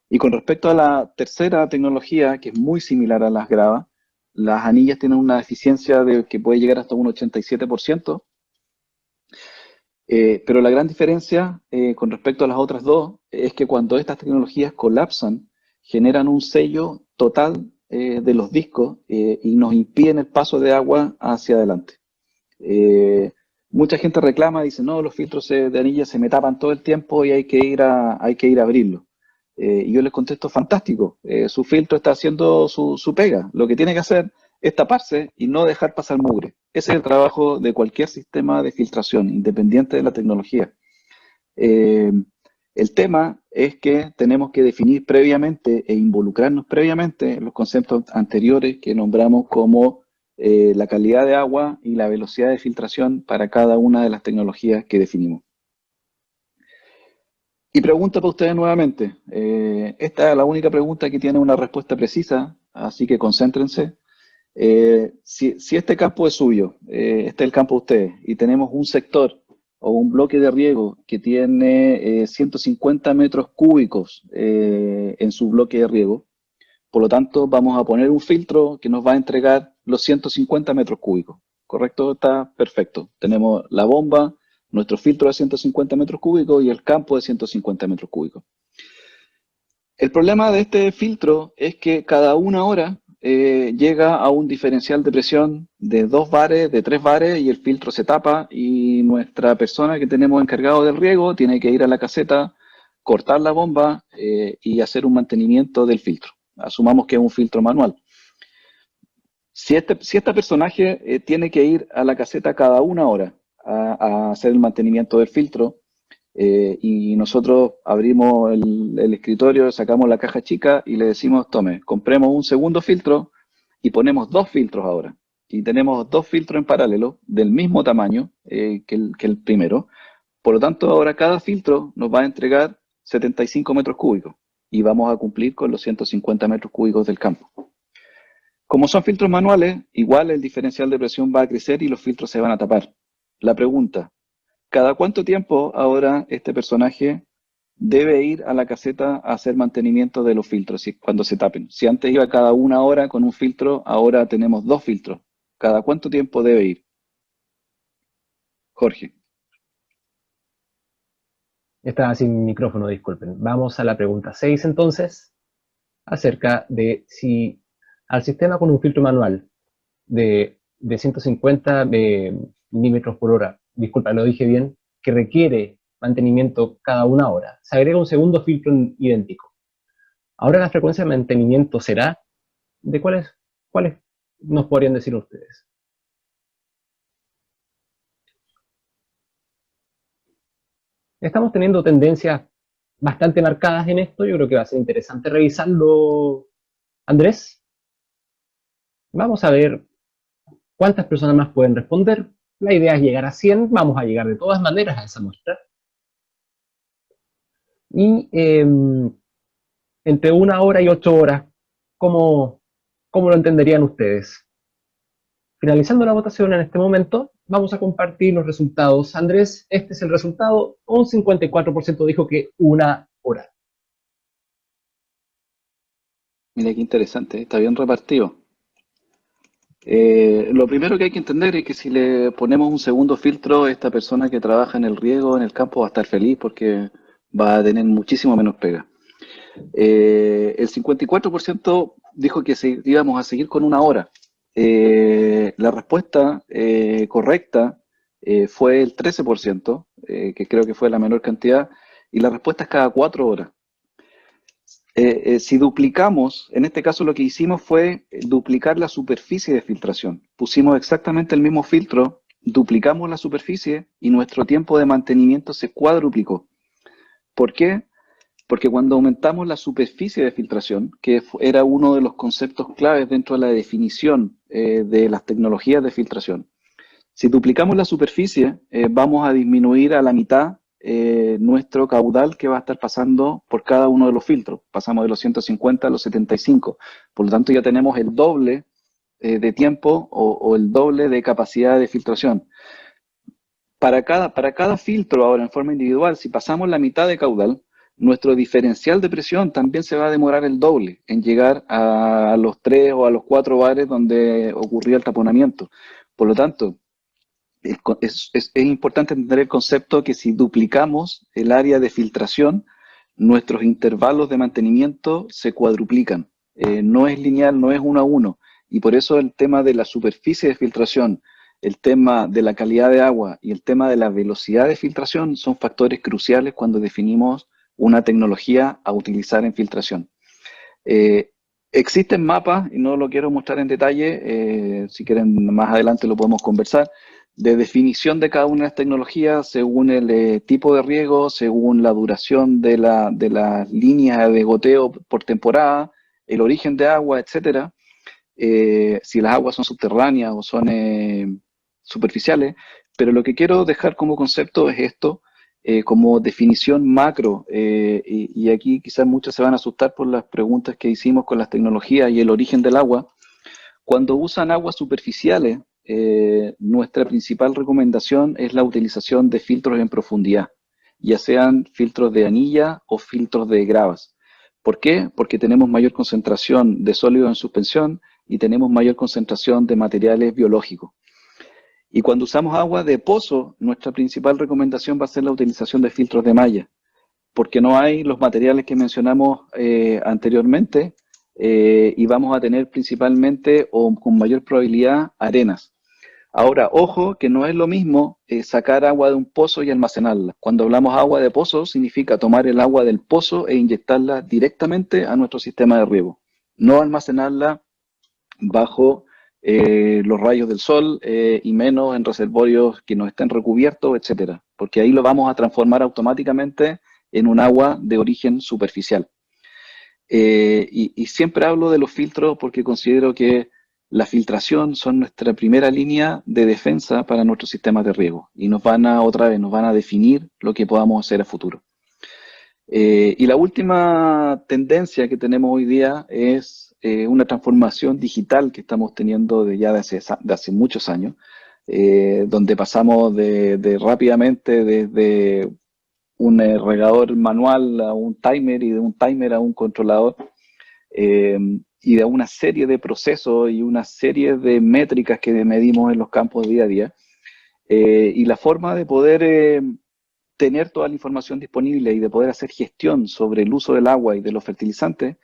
[SPEAKER 4] Y con respecto a la tercera tecnología, que es muy similar a las gravas, las anillas tienen una eficiencia que puede llegar hasta un 87%, pero la gran diferencia con respecto a las otras dos es que cuando estas tecnologías colapsan, generan un sello total de los discos y nos impiden el paso de agua hacia adelante. Mucha gente reclama, dice, no, los filtros de anillas se me tapan todo el tiempo y hay que ir a abrirlos. Y yo les contesto, fantástico, su filtro está haciendo su pega. Lo que tiene que hacer es taparse y no dejar pasar mugre. Ese es el trabajo de cualquier sistema de filtración, independiente de la tecnología. El tema es que tenemos que definir previamente e involucrarnos previamente en los conceptos anteriores que nombramos como la calidad de agua y la velocidad de filtración para cada una de las tecnologías que definimos. Y pregunta para ustedes nuevamente. Esta es la única pregunta que tiene una respuesta precisa, así que concéntrense. Si este campo es suyo, este es el campo de ustedes, y tenemos un sector o un bloque de riego que tiene 150 metros cúbicos en su bloque de riego, por lo tanto vamos a poner un filtro que nos va a entregar los 150 metros cúbicos. ¿Correcto? Está perfecto. Tenemos la bomba, nuestro filtro de 150 metros cúbicos y el campo de 150 metros cúbicos. El problema de este filtro es que cada una hora llega a un diferencial de presión de 2 bares, de 3 bares y el filtro se tapa y nuestra persona que tenemos encargado del riego tiene que ir a la caseta, cortar la bomba y hacer un mantenimiento del filtro. Asumamos que es un filtro manual. Si este personaje tiene que ir a la caseta cada una hora a hacer el mantenimiento del filtro, y nosotros abrimos el escritorio, sacamos la caja chica y le decimos, tome, compremos un segundo filtro y ponemos 2 filtros ahora. Y tenemos 2 filtros en paralelo del mismo tamaño que el primero. Por lo tanto, ahora cada filtro nos va a entregar 75 metros cúbicos y vamos a cumplir con los 150 metros cúbicos del campo. Como son filtros manuales, igual el diferencial de presión va a crecer y los filtros se van a tapar. La pregunta, ¿cada cuánto tiempo ahora este personaje debe ir a la caseta a hacer mantenimiento de los filtros cuando se tapen? Si antes iba cada una hora con un filtro, ahora tenemos 2 filtros. ¿Cada cuánto tiempo debe ir? Jorge.
[SPEAKER 2] Estaba sin micrófono, disculpen. Vamos a la pregunta 6 entonces, acerca de si al sistema con un filtro manual de 150 milímetros por hora, disculpa, lo dije bien, que requiere mantenimiento cada una hora, se agrega un segundo filtro idéntico. Ahora la frecuencia de mantenimiento será, ¿de cuáles nos podrían decir ustedes? Estamos teniendo tendencias bastante marcadas en esto, yo creo que va a ser interesante revisarlo, Andrés. Vamos a ver cuántas personas más pueden responder. La idea es llegar a 100, vamos a llegar de todas maneras a esa muestra. Y entre 1 hora y 8 horas, ¿cómo lo entenderían ustedes? finalizando la votación en este momento, vamos a compartir los resultados. Andrés, este es el resultado. Un 54% dijo que 1 hora.
[SPEAKER 4] Mira qué interesante, está bien repartido. Lo primero que hay que entender es que si le ponemos un segundo filtro, esta persona que trabaja en el riego, en el campo, va a estar feliz porque va a tener muchísimo menos pega. El 54% dijo que íbamos a seguir con 1 hora. La respuesta correcta fue el 13%, que creo que fue la menor cantidad, y la respuesta es cada 4 horas. Si duplicamos, en este caso lo que hicimos fue duplicar la superficie de filtración. Pusimos exactamente el mismo filtro, duplicamos la superficie y nuestro tiempo de mantenimiento se cuadruplicó. ¿Por qué? Porque cuando aumentamos la superficie de filtración, que era uno de los conceptos claves dentro de la definición de las tecnologías de filtración, si duplicamos la superficie, vamos a disminuir a la mitad nuestro caudal que va a estar pasando por cada uno de los filtros. Pasamos de los 150 a los 75. Por lo tanto, ya tenemos el doble de tiempo o el doble de capacidad de filtración. Para cada filtro ahora en forma individual, si pasamos la mitad de caudal, nuestro diferencial de presión también se va a demorar el doble en llegar a los 3 o a los 4 bares donde ocurría el taponamiento. Por lo tanto, es importante entender el concepto que si duplicamos el área de filtración, nuestros intervalos de mantenimiento se cuadruplican. No es lineal, no es 1 a 1. Y por eso el tema de la superficie de filtración, el tema de la calidad de agua y el tema de la velocidad de filtración son factores cruciales cuando definimos una tecnología a utilizar en filtración. Existen mapas, y no lo quiero mostrar en detalle, si quieren más adelante lo podemos conversar, de definición de cada una de las tecnologías según el tipo de riego, según la duración de las líneas de goteo por temporada, el origen de agua, etcétera. Si las aguas son subterráneas o son superficiales, pero lo que quiero dejar como concepto es esto, como definición macro, y aquí quizás muchos se van a asustar por las preguntas que hicimos con las tecnologías y el origen del agua. Cuando usan aguas superficiales, nuestra principal recomendación es la utilización de filtros en profundidad, ya sean filtros de anilla o filtros de gravas. ¿Por qué? Porque tenemos mayor concentración de sólidos en suspensión y tenemos mayor concentración de materiales biológicos. Y cuando usamos agua de pozo, nuestra principal recomendación va a ser la utilización de filtros de malla, porque no hay los materiales que mencionamos anteriormente y vamos a tener principalmente o con mayor probabilidad arenas. Ahora, ojo, que no es lo mismo sacar agua de un pozo y almacenarla. Cuando hablamos agua de pozo, significa tomar el agua del pozo e inyectarla directamente a nuestro sistema de riego. No almacenarla bajo los rayos del sol y menos en reservorios que no estén recubiertos, etcétera, porque ahí lo vamos a transformar automáticamente en un agua de origen superficial. Y siempre hablo de los filtros porque considero que la filtración son nuestra primera línea de defensa para nuestros sistemas de riego y nos van a definir lo que podamos hacer a futuro. Y la última tendencia que tenemos hoy día es una transformación digital que estamos teniendo de hace muchos años, donde pasamos de rápidamente desde un regador manual a un timer y de un timer a un controlador, y de una serie de procesos y una serie de métricas que medimos en los campos día a día. Y la forma de poder tener toda la información disponible y de poder hacer gestión sobre el uso del agua y de los fertilizantes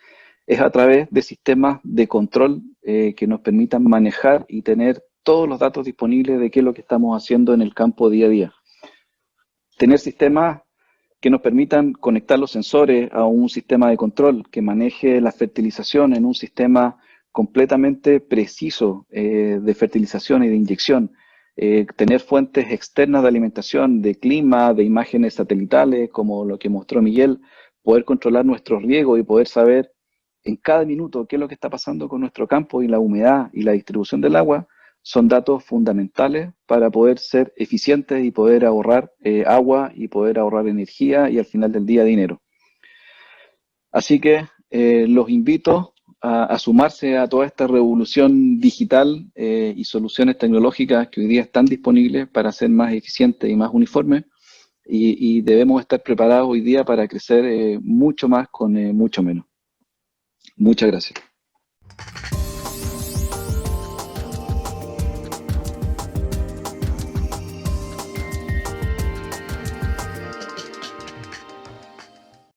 [SPEAKER 4] es a través de sistemas de control que nos permitan manejar y tener todos los datos disponibles de qué es lo que estamos haciendo en el campo día a día. Tener sistemas que nos permitan conectar los sensores a un sistema de control que maneje la fertilización en un sistema completamente preciso de fertilización y de inyección. Tener fuentes externas de alimentación, de clima, de imágenes satelitales, como lo que mostró Miguel, poder controlar nuestro riego y poder saber en cada minuto qué es lo que está pasando con nuestro campo y la humedad y la distribución del agua, son datos fundamentales para poder ser eficientes y poder ahorrar agua y poder ahorrar energía y al final del día dinero. Así que los invito a sumarse a toda esta revolución digital y soluciones tecnológicas que hoy día están disponibles para ser más eficientes y más uniformes, y debemos estar preparados hoy día para crecer mucho más con mucho menos. Muchas gracias.